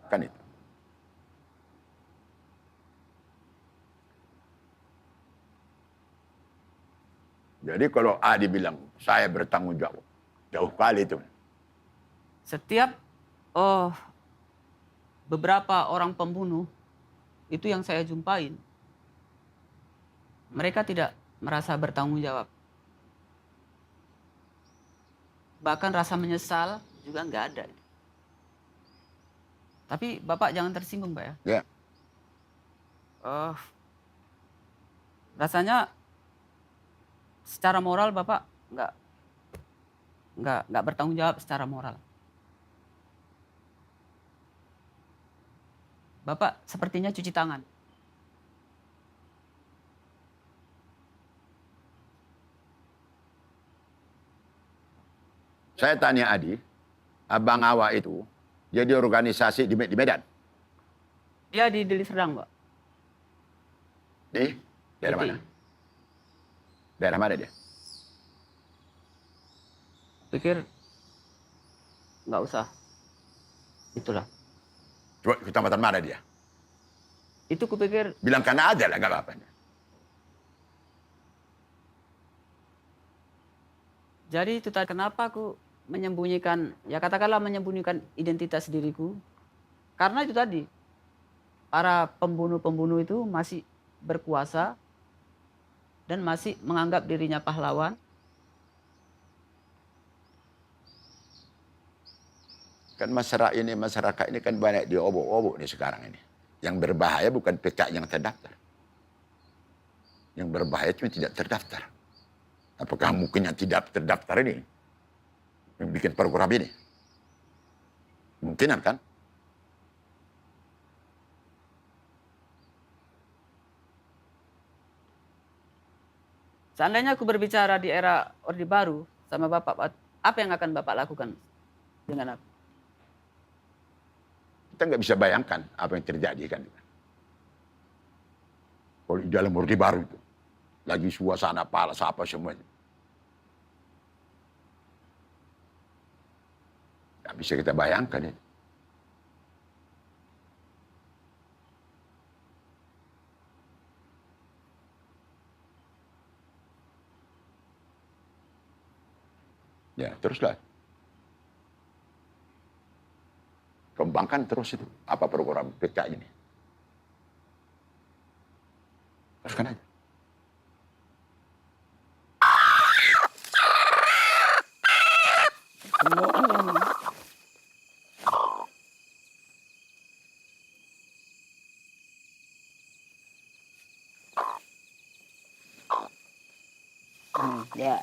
Kan itu. Jadi kalau Adi bilang, saya bertanggung jawab. Jauh kali itu. Setiap beberapa orang pembunuh itu yang saya jumpain, mereka tidak merasa bertanggung jawab. Bahkan rasa menyesal juga nggak ada. Tapi Bapak jangan tersinggung, Pak ya. Ya. Rasanya secara moral Bapak nggak bertanggung jawab secara moral. Bapak sepertinya cuci tangan. Saya tanya Adi, Abang Awa itu jadi organisasi di Medan. Dia di Deli Serdang, Pak. Di daerah mana? Daerah mana dia? Pikir nggak usah. Itulah. Coba kecamatan mana dia? Itu kupikir. Bilangkan aja lah, nggak apa-apa. Jadi itu tadi kenapa aku menyembunyikan, ya katakanlah menyembunyikan identitas diriku. Karena itu tadi, para pembunuh-pembunuh itu masih berkuasa dan masih menganggap dirinya pahlawan. Kan masyarakat ini kan banyak diobok-obok nih sekarang ini. Yang berbahaya bukan PKI yang terdaftar. Yang berbahaya cuma tidak terdaftar. Apakah mungkin yang tidak terdaftar ini yang bikin program ini? Mungkinan kan? Seandainya aku berbicara di era Orde Baru sama Bapak, apa yang akan Bapak lakukan dengan aku? Kita nggak bisa bayangkan apa yang terjadi kan. Kalau di dalam Orde Baru itu, lagi suasana palas apa semuanya. Nggak bisa kita bayangkan itu. Ya, teruslah. Kembangkan terus itu. Apa program PKI ini? Teruskan aja. Ya.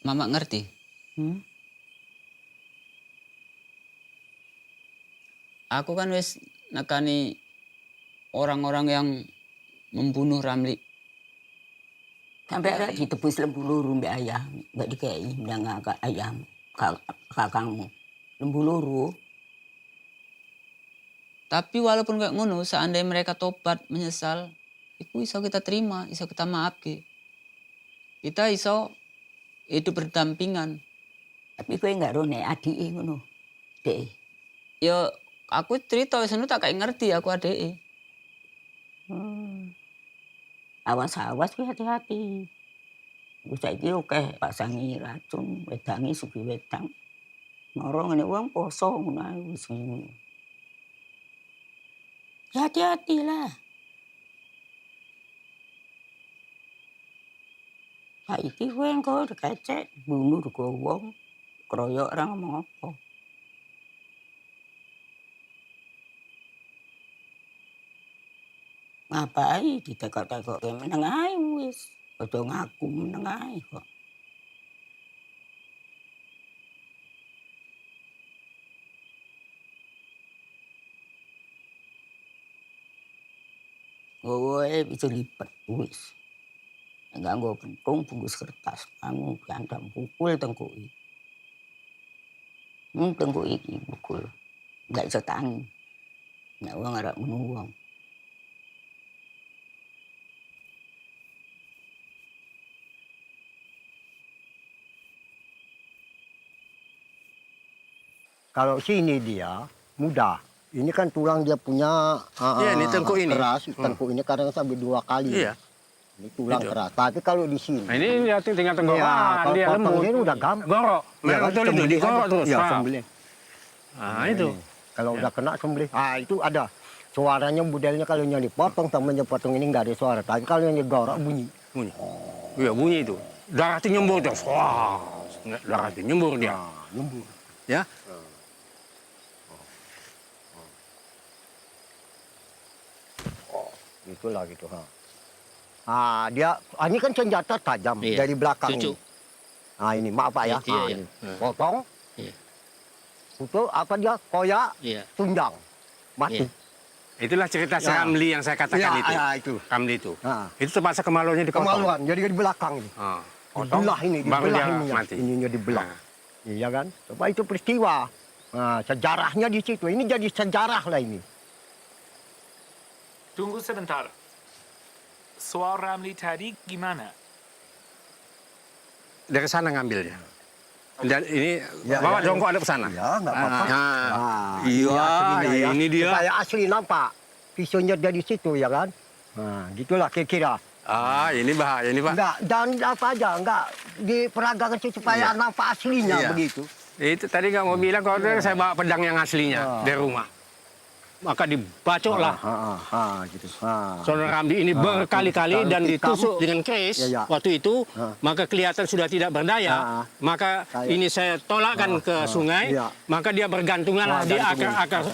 Mama ngerti? Aku kan wis nekani orang-orang yang membunuh Ramli. Sampai ada ditebus lembu luru mbak ayah, mbak dikei ndang ngakak ayam kakangmu. Lembu luru. Tapi walaupun kayak ngono, seandainya mereka tobat, menyesal, itu iso kita terima, iso kita maafke. Kita iso hidup berdampingan. Tapi kowe nggak rone adike ngono. Dek. Ya aku cerita wis tak kayak ngerti aku adike. Awas-awas kowe hati-hati. Wis saiki akeh pasangi racun, wedangi sugi wedang. Moro ngene wong poso ngono ae wis ngono. Ya hati-hati lah. Saiki kowe engko kecek bunuh rego wong, kroyok ora ngomong apa. Ngapain ditekok-tekok meneng ae wis. Aja ngaku meneng ae kok. Bawa bisa lipat wis. Nganggo kentung bungkus kertas, anu piantam pukul tengkuk. Tengkuk iki pukul. Enggak bisa tangi. Nek wong arep menuwang. Kalau sini dia mudah. Ini kan tulang dia punya Iya, ini tengkuk ini. keras. Tengkuk ini kadang sampai 2 kali. Iya. Ini tulang Itu. keras. Tapi kalau di sini. Nah, ini dia tinggal tenggorokan, kalau dia potong lembut. ini udah gampang. Gorok. Ya, kan, Betul itu, sembelih digorok aja. terus. Ya, Nah. sembelih. Nah, itu. Kalau udah kena sembelih. Ah, itu ada. Suaranya modelnya kalau yang dipotong sama yang potong ini nggak ada suara. Tapi kalau yang digorok bunyi. Bunyi. Iya, bunyi itu. Darah itu nyembur terus. Wah. Darah itu nyembur dia. Nyembur. Ya. Itulah gitu. Dia ini kan senjata tajam dari belakang. Cucu. Ini. Nah ini maaf Pak ya. Iya, iya. Ini. Potong. Iya. Itu apa dia koyak, Iya. tundang, mati. Itulah cerita si Ya. Ramli yang saya katakan Ya, itu. ya, itu. Ramli itu. Nah. Itu terpaksa kemaluannya dipotong. Kemaluan, jadi di belakang ini. Potong, Dibelah ini, baru dibelah dia ininya. mati. Ininya dibelah. Iya kan? Coba itu peristiwa. Nah, sejarahnya di situ. Ini jadi sejarah lah ini. Tunggu sebentar. Soal Ramli tadi gimana? Dari sana ngambilnya. Dan ini Ya, bawa ya, jongkok ada ke sana. Ya, nggak apa-apa. Iya, aslinya ya. ini dia. Supaya asli nampak. Pisaunya dari situ ya kan? Nah, gitulah kira-kira. Ini bahaya ini Pak. Enggak, dan apa aja, enggak diperagakan supaya nampak aslinya Iya. begitu. Itu tadi nggak mau bilang kalau saya bawa pedang yang aslinya dari rumah. Maka dibacok lah. Gitu. Saudara Ramli ini berkali-kali dan ditusuk dengan keris waktu itu, maka kelihatan sudah tidak berdaya. Maka ini saya tolakkan ke sungai, maka dia bergantungan lah di akar-akar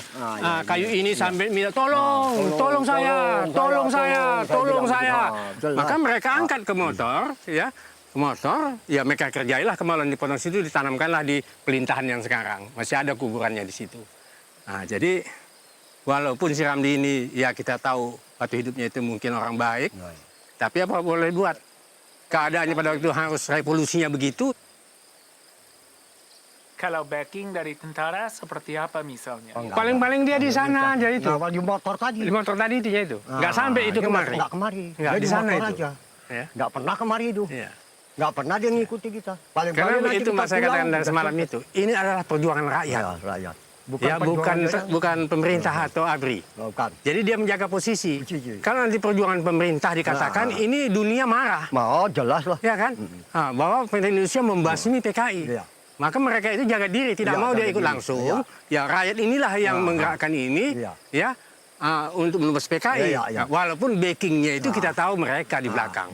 kayu ini sambil minta tolong saya. Maka mereka angkat ke motor, ya. Motor, ya mereka kerjailah kemaluan dipotong situ, ditanamkanlah di pelintahan yang sekarang. Masih ada kuburannya di situ. Nah, jadi walaupun si Ramli ini ya kita tahu waktu hidupnya itu mungkin orang baik, tapi apa boleh buat? Keadaannya pada waktu itu harus revolusinya begitu. Kalau backing dari tentara seperti apa misalnya? Paling-paling dia di sana aja itu. Di motor tadi. Di motor tadi dia itu. Nggak sampai itu kemari. Nggak kemari. Nggak Dia di sana motor itu. aja. Ya. Nggak pernah kemari itu. Nggak pernah dia ngikuti kita. Paling-paling Karena nanti itu kita mas saya pulang, katakan dari udah semalam selesai. itu. Ini adalah perjuangan rakyat. Ya, rakyat. Bukan pemerintah atau ABRI. Bukan. Jadi dia menjaga posisi. Kalau nanti perjuangan pemerintah dikatakan ini dunia marah. Mau jelas lah. Ya kan? Bahwa pemerintah Indonesia membasmi PKI. Maka mereka itu jaga diri, tidak mau dia ikut langsung. Ya rakyat inilah yang menggerakkan ini, ya untuk menembus PKI. Walaupun backingnya itu kita tahu mereka di belakang.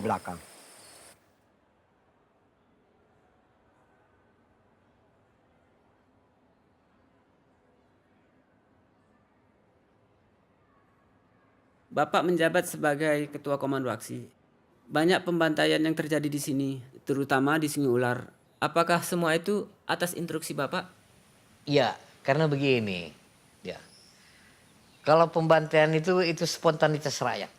Bapak menjabat sebagai Ketua Komando Aksi. Banyak pembantaian yang terjadi di sini, terutama di Sungai Ular. Apakah semua itu atas instruksi Bapak? Iya, karena begini. Ya. Kalau pembantaian itu spontanitas rakyat.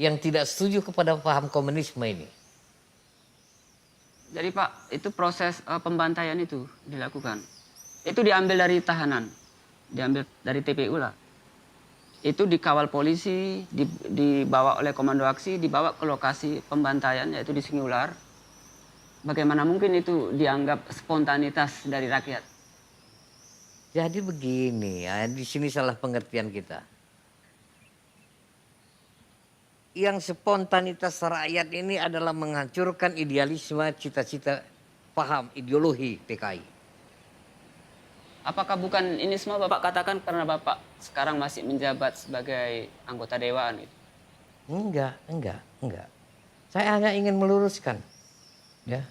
Yang tidak setuju kepada paham komunisme ini. Jadi Pak, itu proses pembantaian itu dilakukan. Itu diambil dari tahanan, diambil dari TPU lah. Itu dikawal polisi, dibawa oleh Komando Aksi, dibawa ke lokasi pembantaian yaitu di Sungai Ular. Bagaimana mungkin itu dianggap spontanitas dari rakyat? Jadi begini ya, di sini salah pengertian kita. Yang spontanitas rakyat ini adalah menghancurkan idealisme, cita-cita, paham, ideologi PKI. Apakah bukan ini semua Bapak katakan karena Bapak sekarang masih menjabat sebagai anggota dewan itu? Enggak. Saya hanya ingin meluruskan. Ya.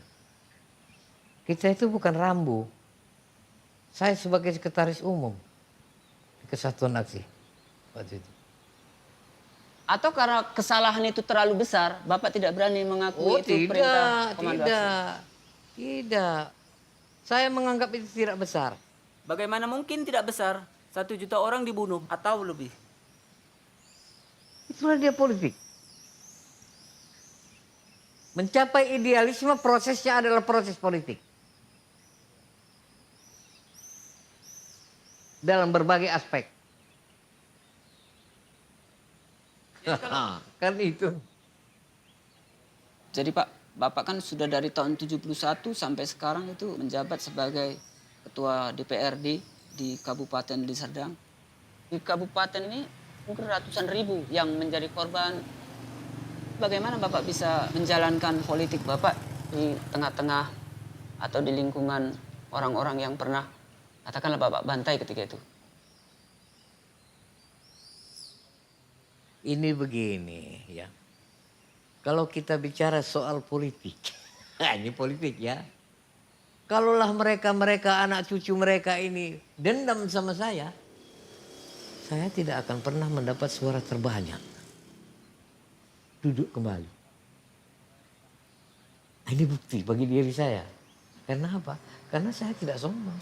Kita itu bukan rambu. Saya sebagai sekretaris umum di Kesatuan Aksi waktu itu. Atau karena kesalahan itu terlalu besar, Bapak tidak berani mengakui itu perintah Komando Aksi? Tidak. Saya menganggap itu tidak besar. Bagaimana mungkin tidak besar? 1 juta orang dibunuh atau lebih. Itulah dia politik. Mencapai idealisme prosesnya adalah proses politik. Dalam berbagai aspek. Kan itu. Jadi Pak, Bapak kan sudah dari tahun 71 sampai sekarang itu menjabat sebagai Ketua DPRD di Kabupaten Deli Serdang. Di kabupaten ini mungkin ratusan ribu yang menjadi korban. Bagaimana Bapak bisa menjalankan politik Bapak di tengah-tengah atau di lingkungan orang-orang yang pernah katakanlah Bapak bantai ketika itu? Ini begini ya. Kalau kita bicara soal politik, ini politik ya. Kalaulah mereka anak cucu mereka ini dendam sama saya tidak akan pernah mendapat suara terbanyak. Duduk kembali. Ini bukti bagi diri saya. Karena apa? Karena saya tidak sombong.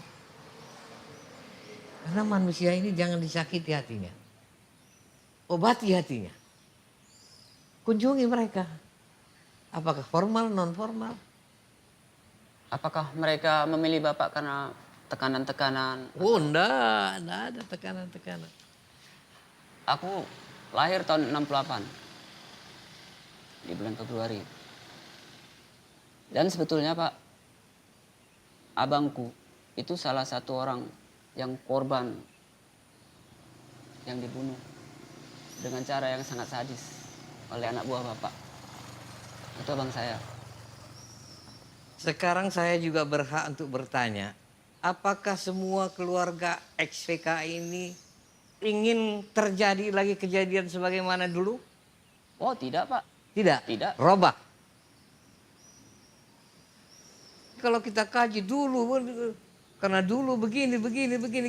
Karena manusia ini jangan disakiti hatinya. Obati hatinya. Kunjungi mereka. Apakah formal, non formal? Apakah mereka memilih Bapak karena tekanan-tekanan? Oh, enggak ada tekanan-tekanan. Aku lahir tahun 68 di bulan Februari. Dan sebetulnya Pak, abangku itu salah satu orang yang korban yang dibunuh dengan cara yang sangat sadis oleh anak buah Bapak. Itu abang saya. Sekarang saya juga berhak untuk bertanya, apakah semua keluarga ex-PKI ini ingin terjadi lagi kejadian sebagaimana dulu? Oh tidak Pak. Tidak? Tidak. Robak. Kalau kita kaji dulu, karena dulu begini,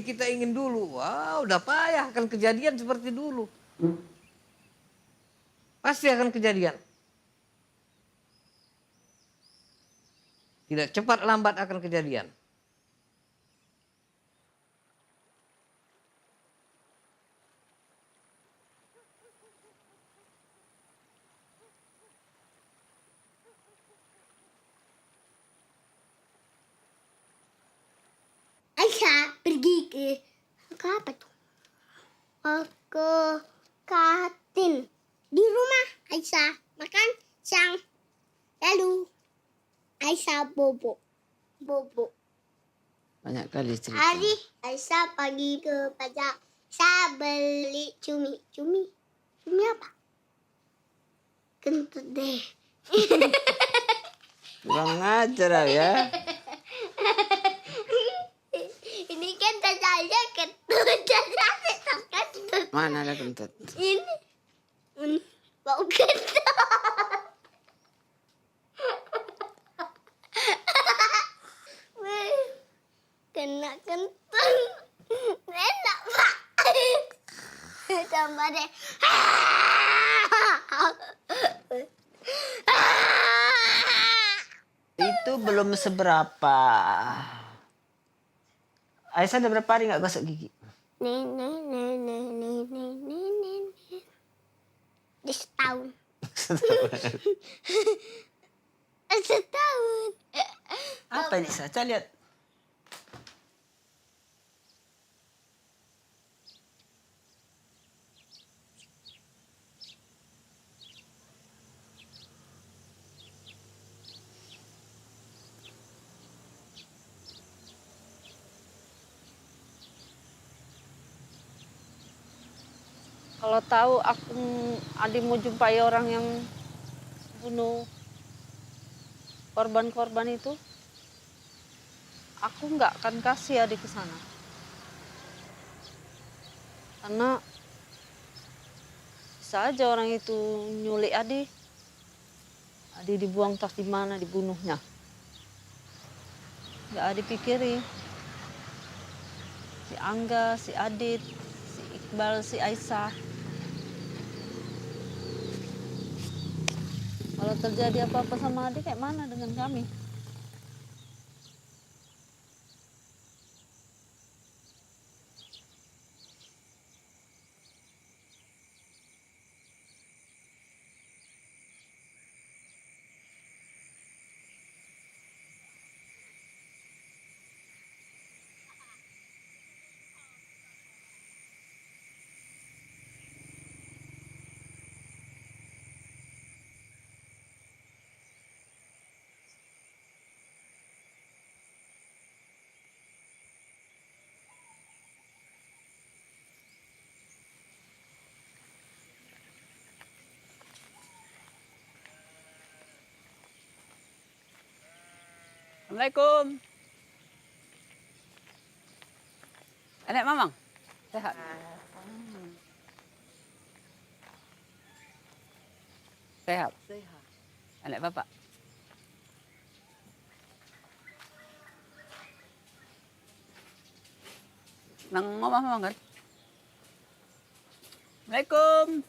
kita ingin dulu. Wah, udah payah akan kejadian seperti dulu. Pasti akan kejadian. Tidak cepat lambat akan kejadian. Aisyah pergi ke apa tuh? Ke kantin. Di rumah Aisyah makan siang. Lalu Aisyah bobo. Banyak kali cerita. Hari Aisyah pergi ke pasar. Saya beli cumi. Cumi apa? Kentut deh. Kurang ajar ya. Ini kan saya kentut. Mana ada kentut? Ini bau kentut. Kena kentut. Enak Pak. Tambah deh. Itu belum seberapa. Aisyah udah berapa hari nggak gosok gigi? Nih. Di setahun. Setahun. Apa ini saya lihat? Kalau tahu Adi mau jumpai orang yang bunuh korban-korban itu, aku nggak akan kasih Adi ke sana. Karena bisa aja orang itu nyulik Adi. Adi dibuang tas di mana dibunuhnya. Nggak Adi pikirin. Si Angga, si Adit, si Iqbal, si Aisyah. Kalau terjadi apa-apa sama adik, kayak mana dengan kami? Assalamualaikum. Enek Mamang? Sehat? Sehat? Sehat. Enek Bapak? Nang ngomong Mamang kan? Assalamualaikum.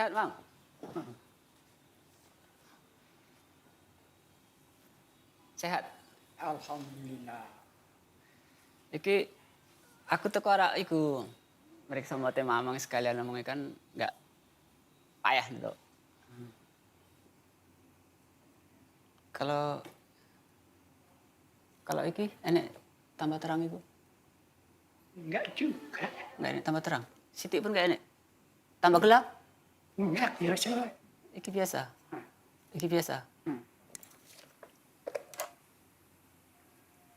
Sehat, Bang? Sehat? Alhamdulillah. Iki aku teko arek iku meriksa mate Mamang sekalian ngomongnya kan enggak payah dulu. Kalau iki enek tambah terang iku? Enggak juga. Enggak enek tambah terang. Sithik pun enggak enek. Tambah gelap? Enggak, biasa. Iki biasa. Iki biasa.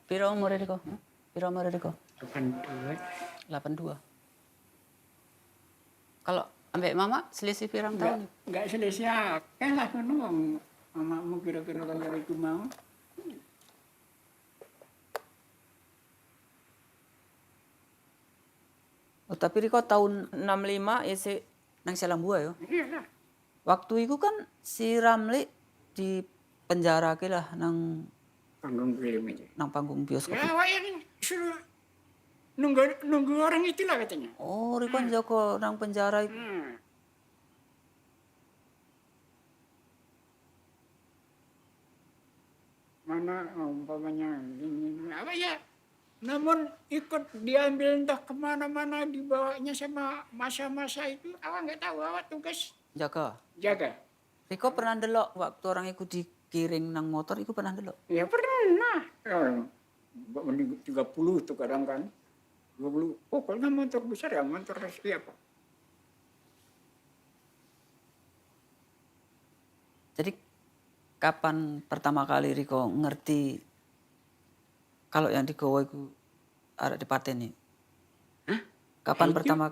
Piro umure diko? Piro umure diko? 82. 82. Kalau ambek mama selisih pirang tahun? Enggak selisih akeh lah ngono. Mamamu kira-kira kaya itu mau. Oh, tapi Riko tahun 65 ya si nang Selambua yo. Iya lah. Waktu itu kan si Ramli di penjara ke lah nang panggung film itu. Nang panggung bioskop. Ya, awak yang suruh nunggu orang itulah katanya. Oh, Riko Joko nang penjara itu. Mana umpamanya ini apa ya? Namun ikut diambil entah kemana-mana dibawanya sama masa-masa itu, awak nggak tahu, awak tugas Jaga. jaga. Riko pernah delok waktu orang itu dikiring nang motor, itu pernah delok. Ya pernah. Ya, 30 tuh kadang kan. 20. Pokoknya motor besar ya, motor siapa? Jadi kapan pertama kali Riko ngerti kalau yang digawa itu arek dipateni? Hah? Kapan Itu pertama?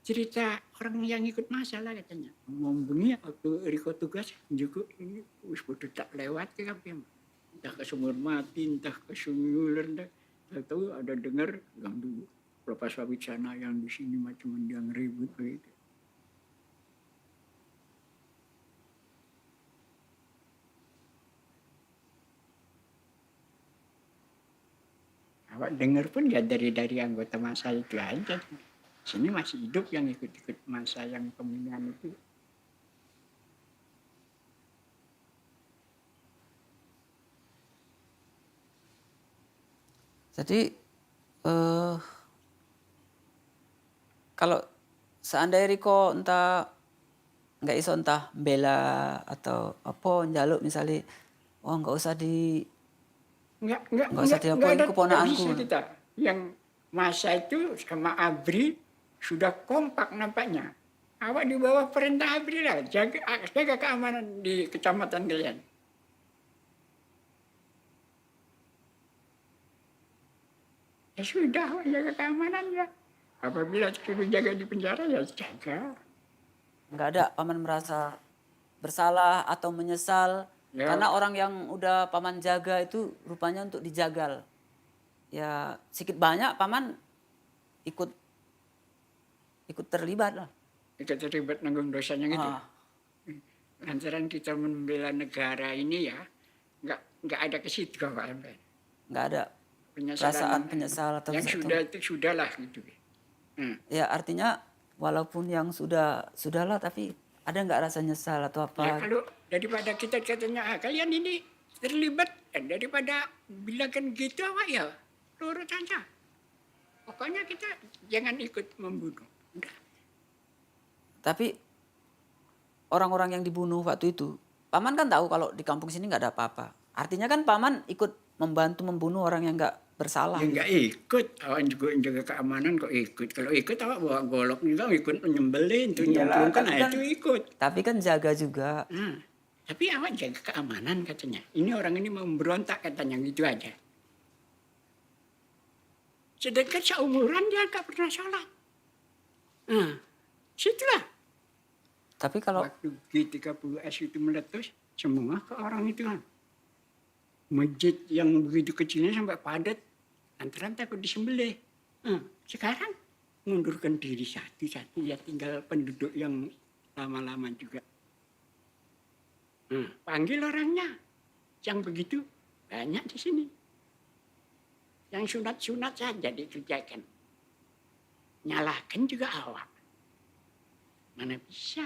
cerita orang yang ikut masalah katanya. Ngomongnya waktu Riko tugas juga ini wis bodoh tak lewat ke kapan. Entah ke sumur mati, entah ke sungai ular, tahu ada dengar yang dulu Bapak Wicana yang di sini macam yang ribut begitu. Awak dengar pun ya dari anggota masa itu aja. Sini masih hidup yang ikut-ikut masa yang pemilihan itu. Jadi kalau seandainya Riko entah nggak iso entah bela atau apa njaluk misalnya, oh nggak usah Nggak usah diapain nggak keponakanku. bisa kita. Yang masa itu sama ABRI sudah kompak nampaknya. Awak di bawah perintah ABRI lah, jaga keamanan di kecamatan kalian. Ya sudah, awak jaga keamanan ya. Apabila suruh jaga di penjara ya jaga. Nggak ada paman merasa bersalah atau menyesal Ya. karena orang yang udah paman jaga itu rupanya untuk dijagal. Ya sedikit banyak paman ikut terlibat lah. Ikut terlibat nanggung dosanya gitu. Lantaran kita membela negara ini ya, nggak ada ke situ Pak. Nggak ada perasaan penyesal atau yang sesuatu. sudah itu sudahlah gitu. Ya artinya walaupun yang sudahlah tapi ada nggak rasa nyesal atau apa? Ya kalau daripada kita katanya kalian ini terlibat, daripada bilangkan gitu apa ya, lurut aja. Pokoknya kita jangan ikut membunuh. Udah. Tapi orang-orang yang dibunuh waktu itu, paman kan tahu kalau di kampung sini nggak ada apa-apa. Artinya kan paman ikut membantu membunuh orang yang nggak bersalah. Ya nggak ikut, awak juga jaga keamanan kok ikut. Kalau ikut awak bawa golok juga ikut nyembelin, tuh Iyalah, nyemplungkan, tapi kan- itu ikut. Tapi kan jaga juga. Tapi awak jaga keamanan katanya. Ini orang ini mau berontak katanya gitu aja. Sedangkan seumuran dia nggak pernah sholat. Nah, situlah. Tapi kalau waktu G30S itu meletus, semua ke orang itu kan. Masjid yang begitu kecilnya sampai padat, lantaran takut disembelih. Sekarang mundurkan diri satu-satu, ya tinggal penduduk yang lama-lama juga. Panggil orangnya, yang begitu banyak di sini. Yang sunat-sunat saja dikerjakan. Nyalahkan juga awak. Mana bisa?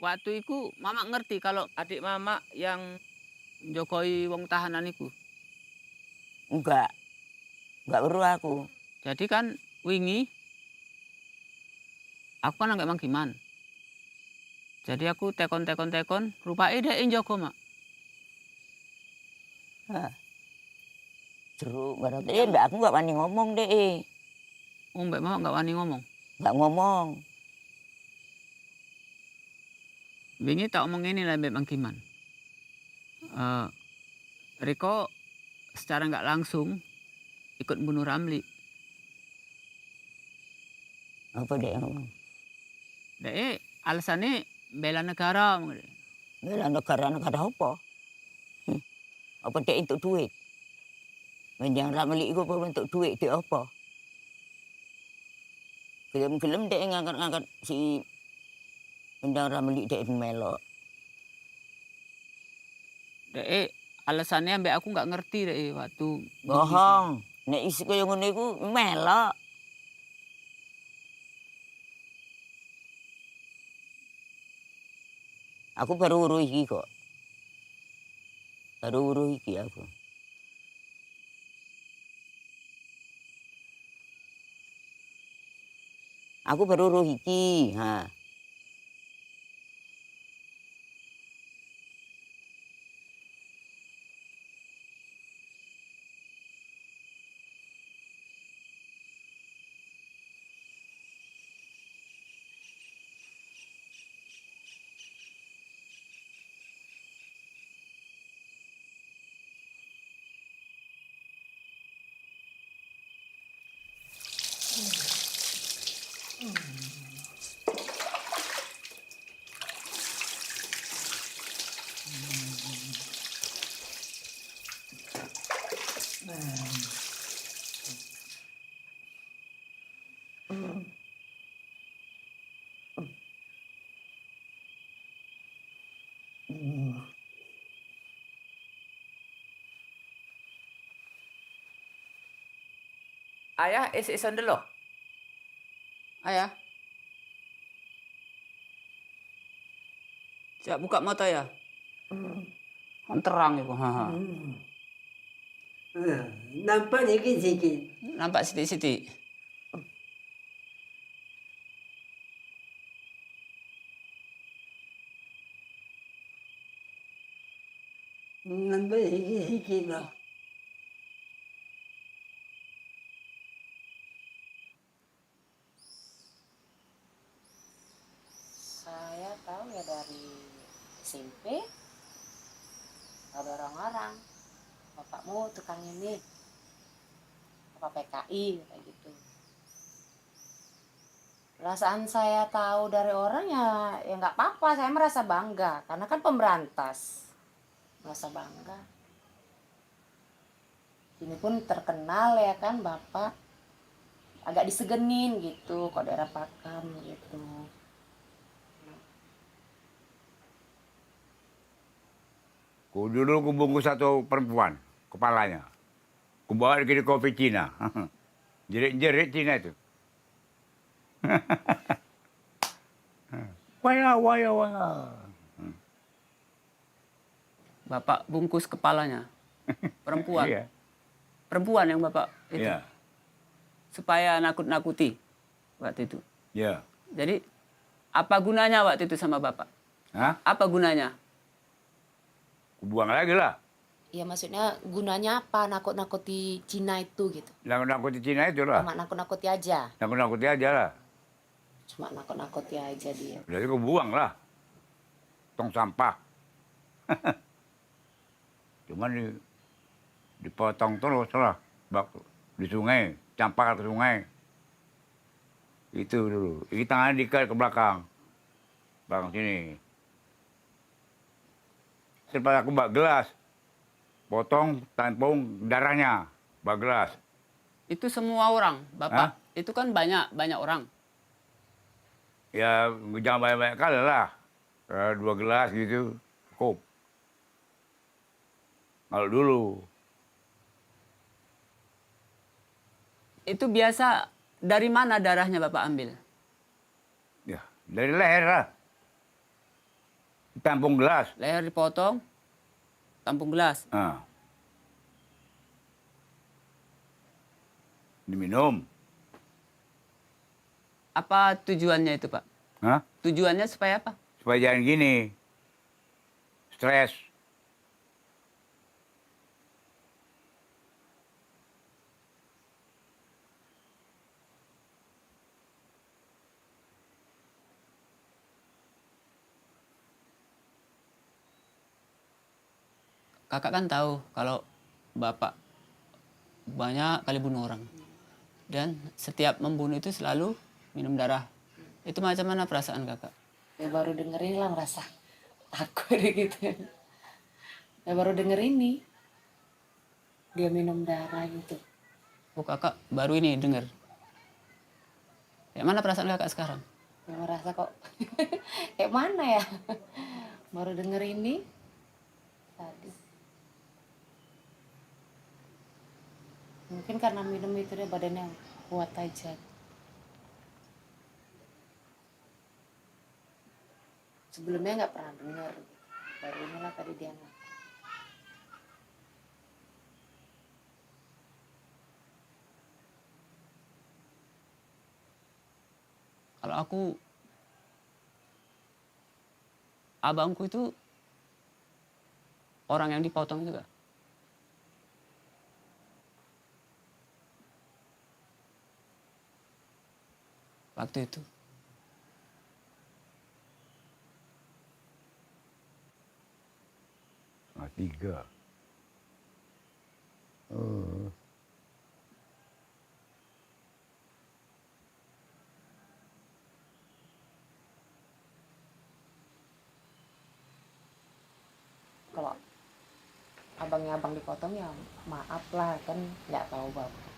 waktu itu mama ngerti kalau adik mama yang jokoi wong tahanan itu. Enggak perlu aku. Jadi kan wingi aku kan nggak mangkiman. Jadi aku tekon, rupanya dia joko mak. Jeruk berarti mbak aku nggak wani ngomong deh. Oh mbak mama nggak wani ngomong? Nggak ngomong. Wingi tak omong ini lah mbak mangkiman. Riko secara nggak langsung ikut bunuh Ramli. Apa dia ngomong? Dia alasannya bela negara. Bela negara apa? Apa dia untuk duit? Menjang Ramli itu apa untuk duit dia apa? Film-film dia ngangkat-ngangkat si Menjang Ramli dia melok. Dia alasannya mbak aku nggak ngerti deh waktu. Bohong. Nek isi kaya ngono iku melok. Aku baru uruh iki kok. Baru uruh iki aku. Aku baru uruh iki, ha. Ayah, ison dulu. Ayah. Siap buka mata ya. Kan terang itu. Nampak sikit-sikit. Nampak sidik-sidik. Nampak sikit-sikit lah. Saya tahu ya dari SMP ada orang-orang, bapakmu tukang ini, apa PKI kayak gitu. Perasaan saya tahu dari orang ya nggak apa-apa, saya merasa bangga karena kan pemberantas, merasa bangga. Ini pun terkenal ya kan Bapak. Agak disegenin gitu kok daerah Pakam gitu. Dulu ku bungkus satu perempuan, kepalanya. Ku bawa ke kopi Cina. Jerit-jerit Cina itu. Waya. Bapak bungkus kepalanya. Perempuan. Iya. Perempuan yang Bapak itu. Iya. Supaya nakut-nakuti waktu itu. Iya. Jadi apa gunanya waktu itu sama Bapak? Hah? Apa gunanya? Ku buang lagi lah. Iya maksudnya gunanya apa nakut-nakuti Cina itu gitu? Nakut-nakuti Cina itu lah. Cuma nakut-nakuti aja. Nakut-nakuti aja lah. Cuma nakut-nakuti aja dia. Jadi ku buang lah. Tong sampah. Cuman dipotong terus lah. Di sungai. Campar ke sungai. Itu dulu. Ini tangannya diikat ke belakang. Belakang sini. Setelah aku bak gelas. Potong, tampung darahnya. Bak gelas. Itu semua orang, Bapak. Hah? Itu kan banyak orang. Ya jangan banyak-banyak kali lah. 2 gelas gitu. Cukup. Kalau dulu. Itu biasa dari mana darahnya Bapak ambil? Ya, dari leher lah. Tampung gelas. Leher dipotong, tampung gelas. Ah. Diminum. Apa tujuannya itu, Pak? Hah? Tujuannya supaya apa? Supaya jangan gini. Stres. Kakak kan tahu kalau Bapak banyak kali bunuh orang. Dan setiap membunuh itu selalu minum darah. Itu macam mana perasaan kakak? Ya baru dengerin lah merasa takut gitu. Ya baru denger ini. Dia minum darah gitu. Oh kakak baru ini dengar. Ya mana perasaan kakak sekarang? Ya merasa kok kayak mana ya? Baru denger ini. Tadi. Mungkin karena minum itu dia badannya kuat aja. Sebelumnya nggak pernah dengar. Baru inilah tadi dia ngaku. Kalau aku, abangku itu orang yang dipotong juga. Waktu itu. Tiga. Oh. Kalau abangnya abang dipotong ya maaf lah kan nggak tahu Bapak.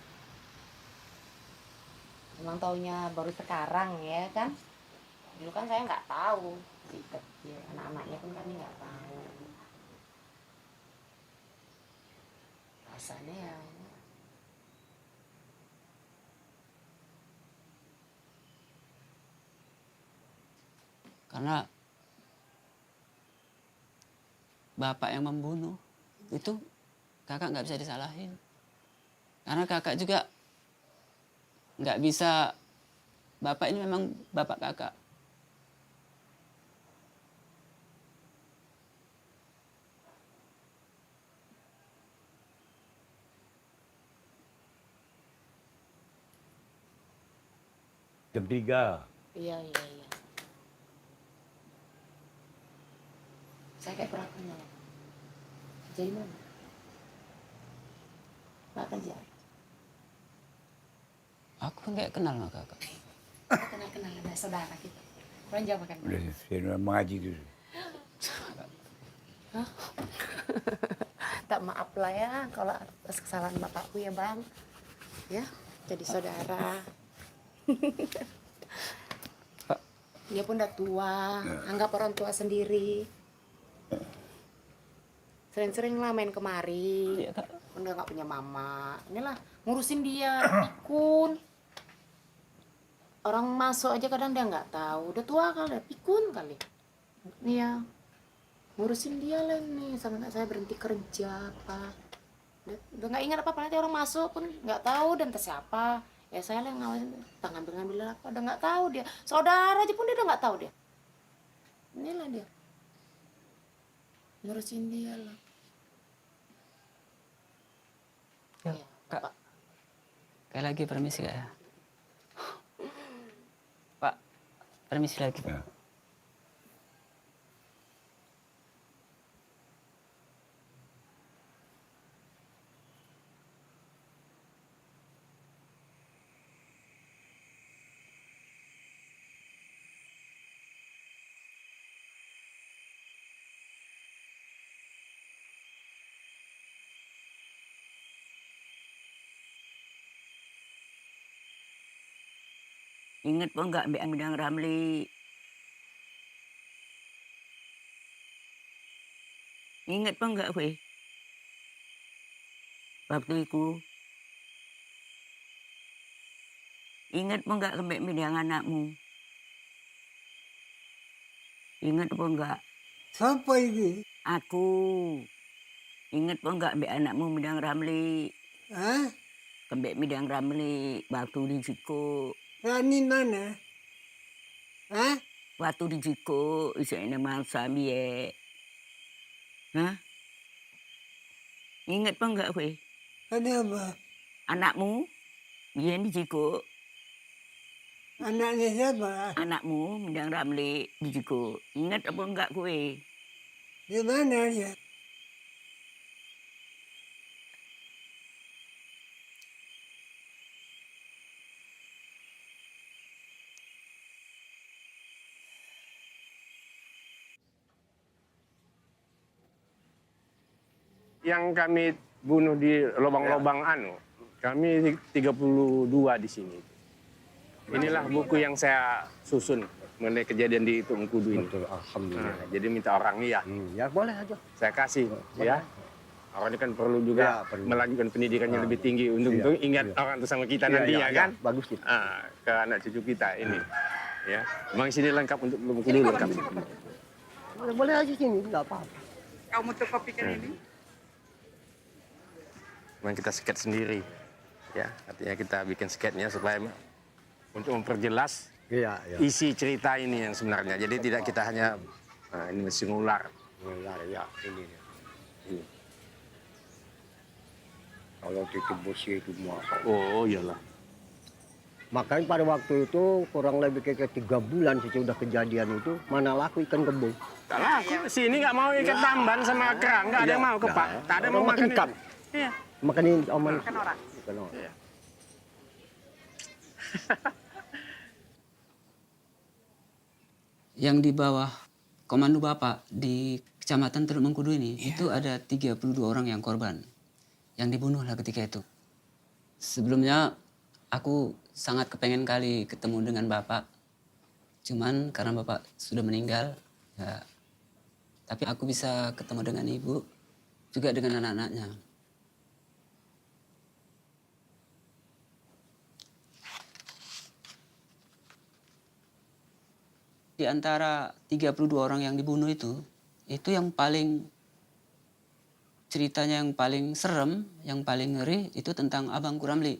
Emang taunya baru sekarang ya kan? Dulu kan saya nggak tahu si kecil, anak-anaknya pun kami nggak tahu. Rasanya ya. Karena bapak yang membunuh itu kakak nggak bisa disalahin. Karena kakak juga nggak bisa, bapak ini memang bapak kakak. Jam 3. Iya. Saya kayak kurang kenal. Jadi mana? Nggak kerja. Aku nggak kenal sama kakak. Kenal ada saudara kita. Kurang jawab kan? Udah, saya mengaji itu. Hah? minta maaf lah ya kalau atas kesalahan bapakku ya Bang. Ya, jadi saudara. Dia pun udah tua, anggap orang tua sendiri. Sering-sering lah main kemari. Udah nggak punya mama. Inilah ngurusin dia, pikun. Orang masuk aja kadang dia nggak tahu. Udah tua kali, pikun kali. Iya, ngurusin dia lah nih sampai saya berhenti kerja apa. Udah nggak ingat apa-apa, nanti orang masuk pun nggak tahu dan entah siapa. Ya saya lah yang ngawasin, tak ngambil apa, udah nggak tahu dia. Saudara aja pun dia udah nggak tahu dia. Inilah dia, ngurusin dia lah. Ya, Kak. Kayak lagi permisi Kak ya. Pak, permisi lagi Pak. Ingat pun enggak Mbak Midang Ramli? Ingat pun enggak, Weh? Waktu itu. Ingat pun enggak Mbak Midang anakmu? Ingat pun enggak? Siapa ini? Aku. Ingat pun enggak Mbak anakmu Midang Ramli? Hah? Mbak Midang Ramli waktu di Jiko. Rani mana? Hah? Waktu di Jiko, isanya mangsa biye. Hah? Ingat apa enggak, Weh? Ada apa? Anakmu, dia di Jiko. Anaknya siapa? Anakmu, Midang Ramli, di Jiko. Ingat apa enggak, Weh? Di mana dia? Yang kami bunuh di lubang-lubang anu, kami 32 di sini. Inilah buku yang saya susun mengenai kejadian di Tungkudu ini. Betul, alhamdulillah. Nah, jadi minta orang iya. Ya boleh aja. Saya kasih, Boleh. ya. Orang ini kan perlu juga Ya, perlu. melanjutkan pendidikannya lebih tinggi untuk ingat orang itu sama kita nantinya kan. Bagus itu. Ke anak cucu kita ini. Ya, memang sini lengkap untuk buku dulu lengkap. Boleh aja sini, nggak apa-apa. Kau fotokopikan ini? Memang kita sket sendiri, ya. Artinya kita bikin sketnya supaya untuk memperjelas isi cerita ini yang sebenarnya. Jadi tidak kita hanya ini mesin ular. Ular ya ini. Kalau titik besi itu muasal. Oh iyalah. Makanya pada waktu itu kurang lebih kayak 3 bulan sesudah kejadian itu mana laku ikan kembung. Tak laku. Sini nggak mau ikan tamban sama kerang, nggak ada yang mau kepak. Tak ada yang mau makan ikan. Iya. Makan ini oman. Makan orang. Makan orang. Iya. Yang di bawah komando Bapak di Kecamatan Teluk Mengkudu ini, itu ada 32 orang yang korban. Yang dibunuh lah ketika itu. Sebelumnya aku sangat kepengen kali ketemu dengan Bapak. Cuman karena Bapak sudah meninggal, ya, tapi aku bisa ketemu dengan Ibu, juga dengan anak-anaknya. Di antara 32 orang yang dibunuh itu yang paling ceritanya yang paling serem, yang paling ngeri itu tentang abangku Ramli.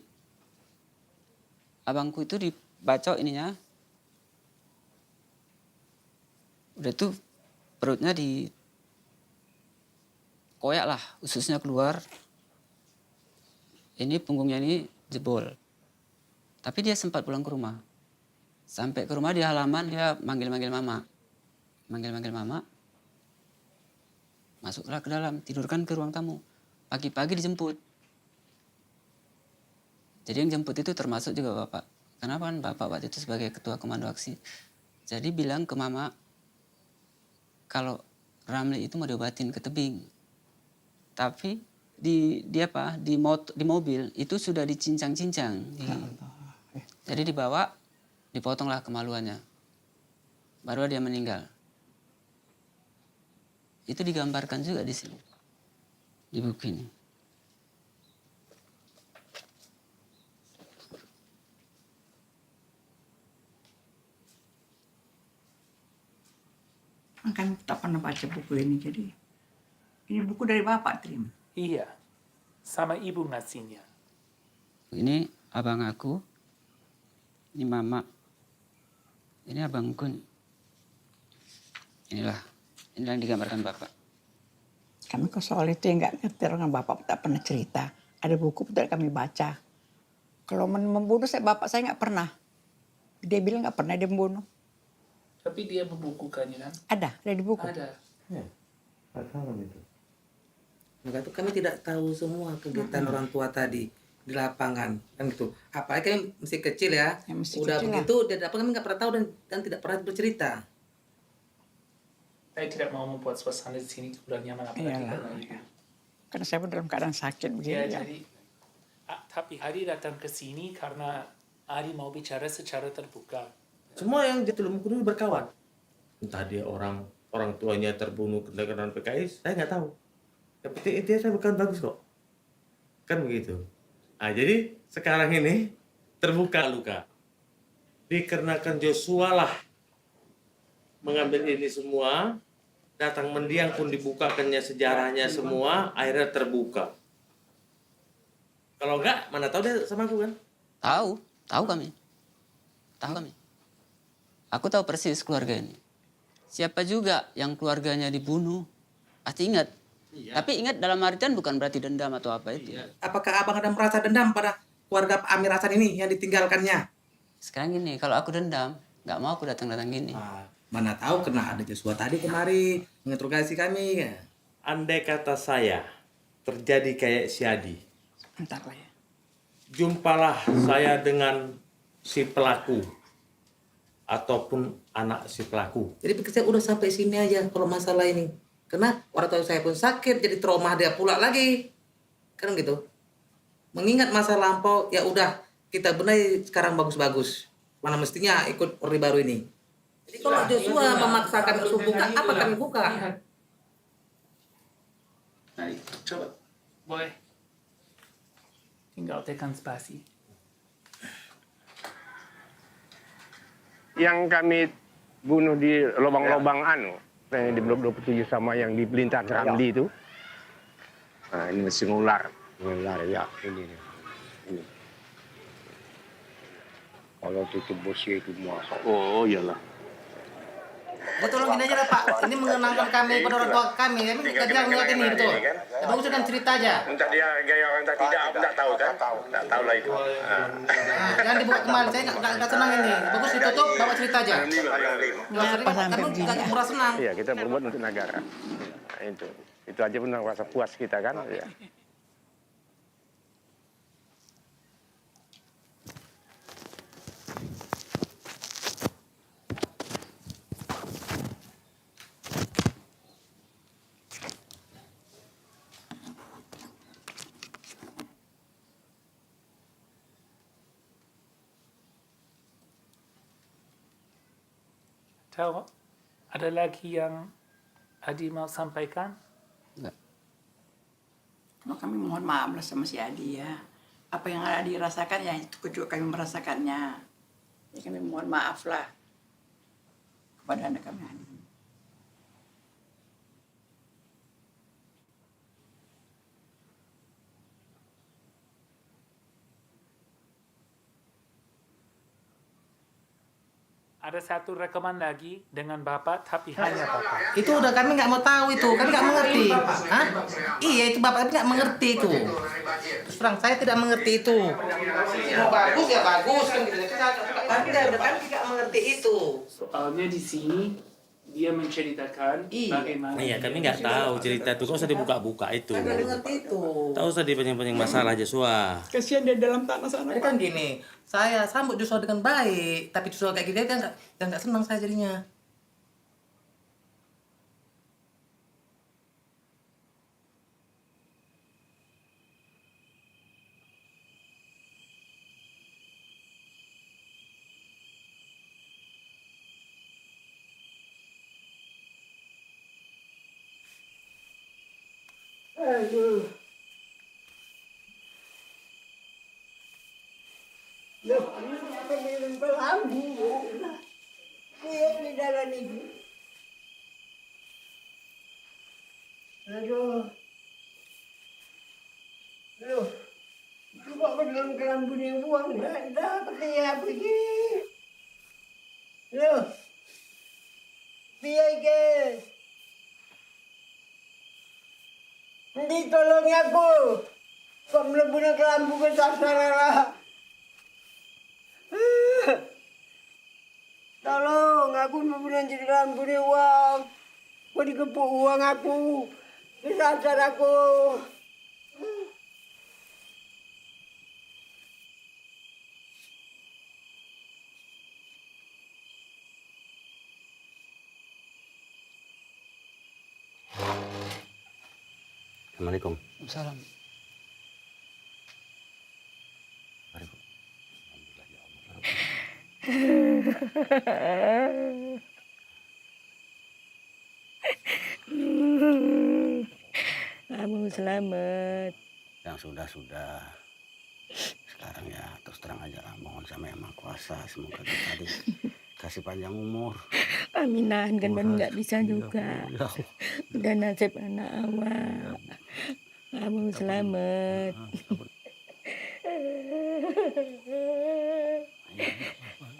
Abangku itu dibacok ininya. Udah tuh perutnya dikoyak lah, ususnya keluar. Ini punggungnya ini jebol. Tapi dia sempat pulang ke rumah. Sampai ke rumah di halaman dia manggil-manggil mama. Manggil-manggil mama. Masuklah ke dalam, tidurkan ke ruang tamu. Pagi-pagi dijemput. Jadi yang jemput itu termasuk juga Bapak. Kenapa kan Bapak waktu itu sebagai ketua komando aksi. Jadi bilang ke mama, kalau Ramli itu mau diobatin ke tebing. Tapi di mobil itu sudah dicincang-cincang. Jadi dibawa, dipotonglah kemaluannya. Baru dia meninggal. Itu digambarkan juga di sini. Di buku ini. Kan tak pernah baca buku ini, jadi ini buku dari Bapak terima. Iya, sama ibu ngasihnya. Ini abang aku, ini mama, ini abangku. Inilah yang digambarkan Bapak. Kami kok soal itu yang nggak ngerti, orang Bapak tak pernah cerita. Ada buku tidak kami baca. Kalau membunuh Bapak saya nggak pernah. Dia bilang nggak pernah dia membunuh. Tapi dia membukukannya kan? Ada di buku. Ada. itu. Enggak tuh kami tidak tahu semua kegiatan orang tua tadi di lapangan kan gitu. Apalagi kami masih kecil ya. Udah kecil begitu dan apa kami nggak pernah tahu dan tidak pernah bercerita. Saya tidak mau membuat suasana di sini kurang nyaman apalagi karena itu. Karena saya pun dalam keadaan sakit begini. Ya, jadi tapi Adi datang ke sini karena Adi mau bicara secara terbuka. Semua yang di Tulung Kudu berkawan. Entah dia orang tuanya terbunuh karena PKI, saya nggak tahu. Tapi intinya saya bukan bagus kok. Kan begitu. Nah, jadi sekarang ini terbuka luka. Dikarenakan Joshua lah mengambil ini semua, datang mendiang pun dibukakannya sejarahnya semua, akhirnya terbuka. Kalau enggak, mana tahu dia sama aku kan? Tahu kami. Aku tahu persis keluarga ini. Siapa juga yang keluarganya dibunuh, pasti ingat. Iya. Tapi ingat dalam artian bukan berarti dendam atau apa itu. Iya. Apakah abang ada merasa dendam pada keluarga Amir Hasan ini yang ditinggalkannya? Sekarang gini, kalau aku dendam, nggak mau aku datang-datang gini. Mana tahu kena ada Joshua tadi kemari menginterogasi kami. Andai kata saya terjadi kayak si Adi. Entar lah ya. Jumpalah saya dengan si pelaku ataupun anak si pelaku. Jadi pikir saya udah sampai sini aja kalau masalah ini. Karena orang tua saya pun sakit, jadi trauma dia pula lagi. Kan gitu. Mengingat masa lampau, ya udah kita benahi sekarang bagus-bagus. Mana mestinya ikut Orde Baru ini. Jadi kalau Joshua memaksakan untuk buka, apa kami buka? Nah, coba, boleh. Tinggal tekan spasi. Yang kami bunuh di lubang-lubang di blok 27 sama yang di Pelintar Ramli itu. Nah, ini mesin ular. Ular ya, ini. Kalau tutup besi itu masuk. Oh, iyalah. Ya tolong gini aja lah Pak, ini mengenangkan kami pada orang tua kami kita melihat ini betul. Ya bagus kan cerita aja. Entah dia gaya orang tidak tahu kan? Tidak tahu lah itu. Jangan dibuka kembali, saya nggak senang ini. Bagus ditutup, bawa cerita aja. Kami nggak kurang senang. Iya, kita berbuat untuk negara. Nah, itu aja pun rasa puas kita kan. Ya. Tahu, ada lagi yang Adi mau sampaikan? Enggak. Kami mohon maaf lah sama si Adi ya. Apa yang Adi rasakan ya itu juga kami merasakannya. Ya, kami mohon maaf lah kepada anak kami Adi. Ada satu rekaman lagi dengan Bapak, tapi hanya Bapak. Itu udah kami nggak mau tahu itu, kami nggak mengerti. Hah? Iya itu Bapak nggak mengerti itu. Terus terang saya tidak mengerti itu. Mau bagus ya bagus kan gitu. Tapi kami tidak mengerti itu. Soalnya di sini dia menceritakan bagaimana. Iya, kami nggak tahu cerita itu. Kok usah dibuka-buka itu. Nggak mengerti itu. Tahu usah dipanjang-panjang masalah Joshua. Kasihan dia dalam tanah sana. Jadi kan gini, saya sambut Joshua dengan baik, tapi Joshua kayak gini kan nggak senang saya jadinya. Aduh. Loh, ini pengen pelambu. Lihat di dalam ini. Aduh. Loh, coba belum kelambu yang buang, dapat ya begini. Loh, biar ke. Nanti tolong aku. Kok melebunya kelambu ke sasaran. Tolong, aku melebunya jadi kelambu nih uang. Kok dikepuk uang aku. Kesasar aku. Assalamualaikum. Salam. Kamu selamat. Yang sudah-sudah. Sekarang ya terus terang aja lah, mohon sama Yang Maha Kuasa semoga kita dikasih panjang umur. Aminan kan baru nggak bisa juga. Udah nasib anak awak. Kamu selamat.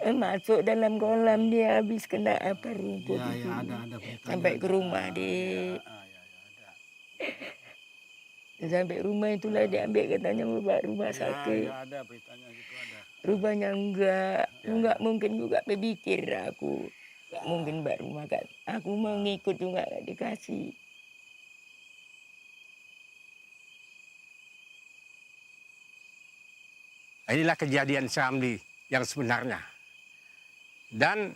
Masuk dalam kolam dia habis kena apa rumput Ya, itu. ya, ada Sampai ke rumah dek. Sampai rumah itulah diambil katanya bawa rumah sakit. Ya, ada beritanya gitu ada. Rupanya enggak mungkin juga berpikir aku. Enggak mungkin mbak rumah kan. Aku mau ngikut juga enggak dikasih. Inilah kejadian Syamli yang sebenarnya. Dan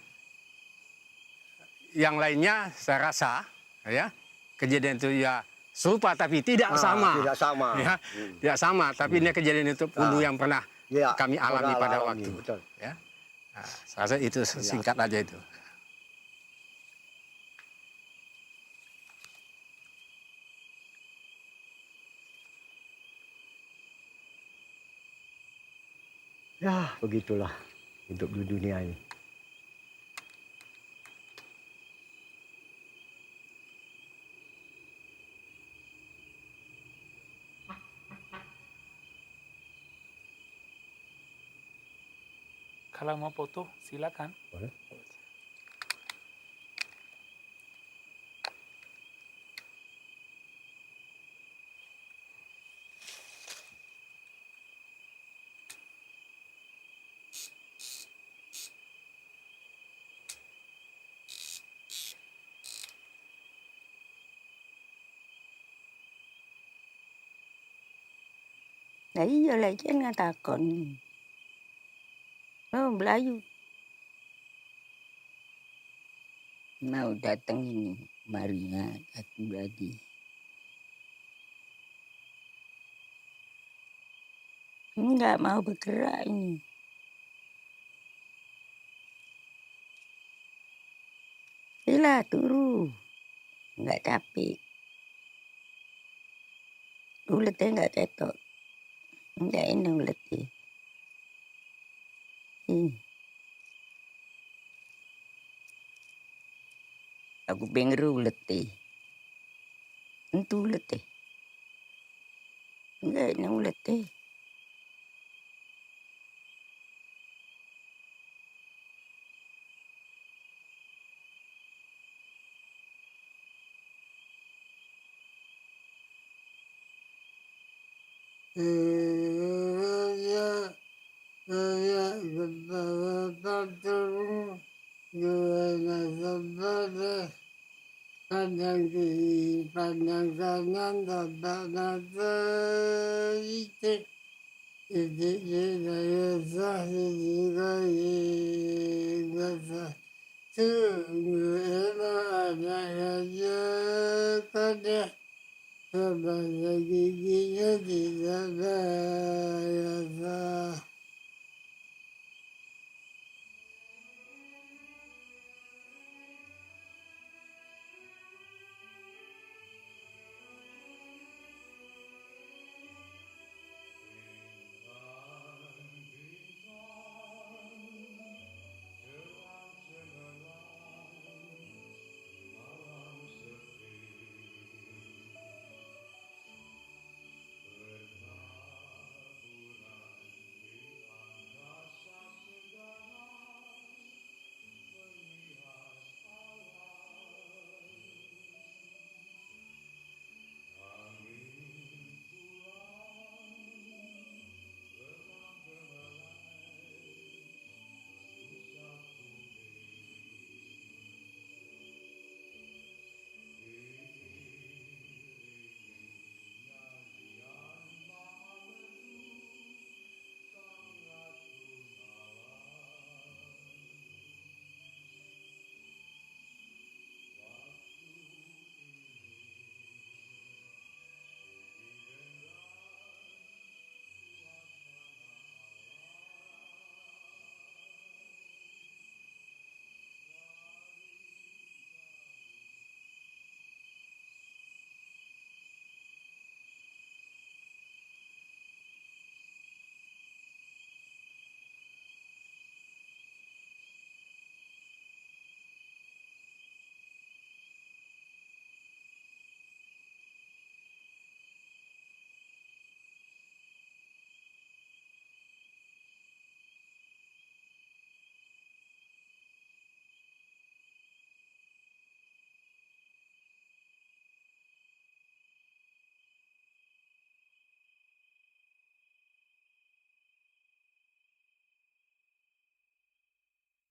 yang lainnya saya rasa ya kejadian itu ya serupa tapi tidak sama. Tidak sama. Ya, tidak sama, tapi ini kejadian itu dulu yang pernah kami alami pada waktu. Betul. Ya. Nah, saya rasa itu singkat aja itu. Ya, begitulah hidup di dunia ini. Kalau mau foto, silakan. Boleh. Nah iya lah jangan takon. Oh Melayu. Mau datang ini Maria aku lagi. Enggak mau bergerak ini. Sila turu. Enggak capek. Uletnya enggak cetok. Enggak enak uletnya. Aku pengen uletnya. Itu uletnya. Enggak enak uletnya. Pandang kanan tangan itu saya sah juga nggak tunggu ada aja kada sebanyak giginya tidak ada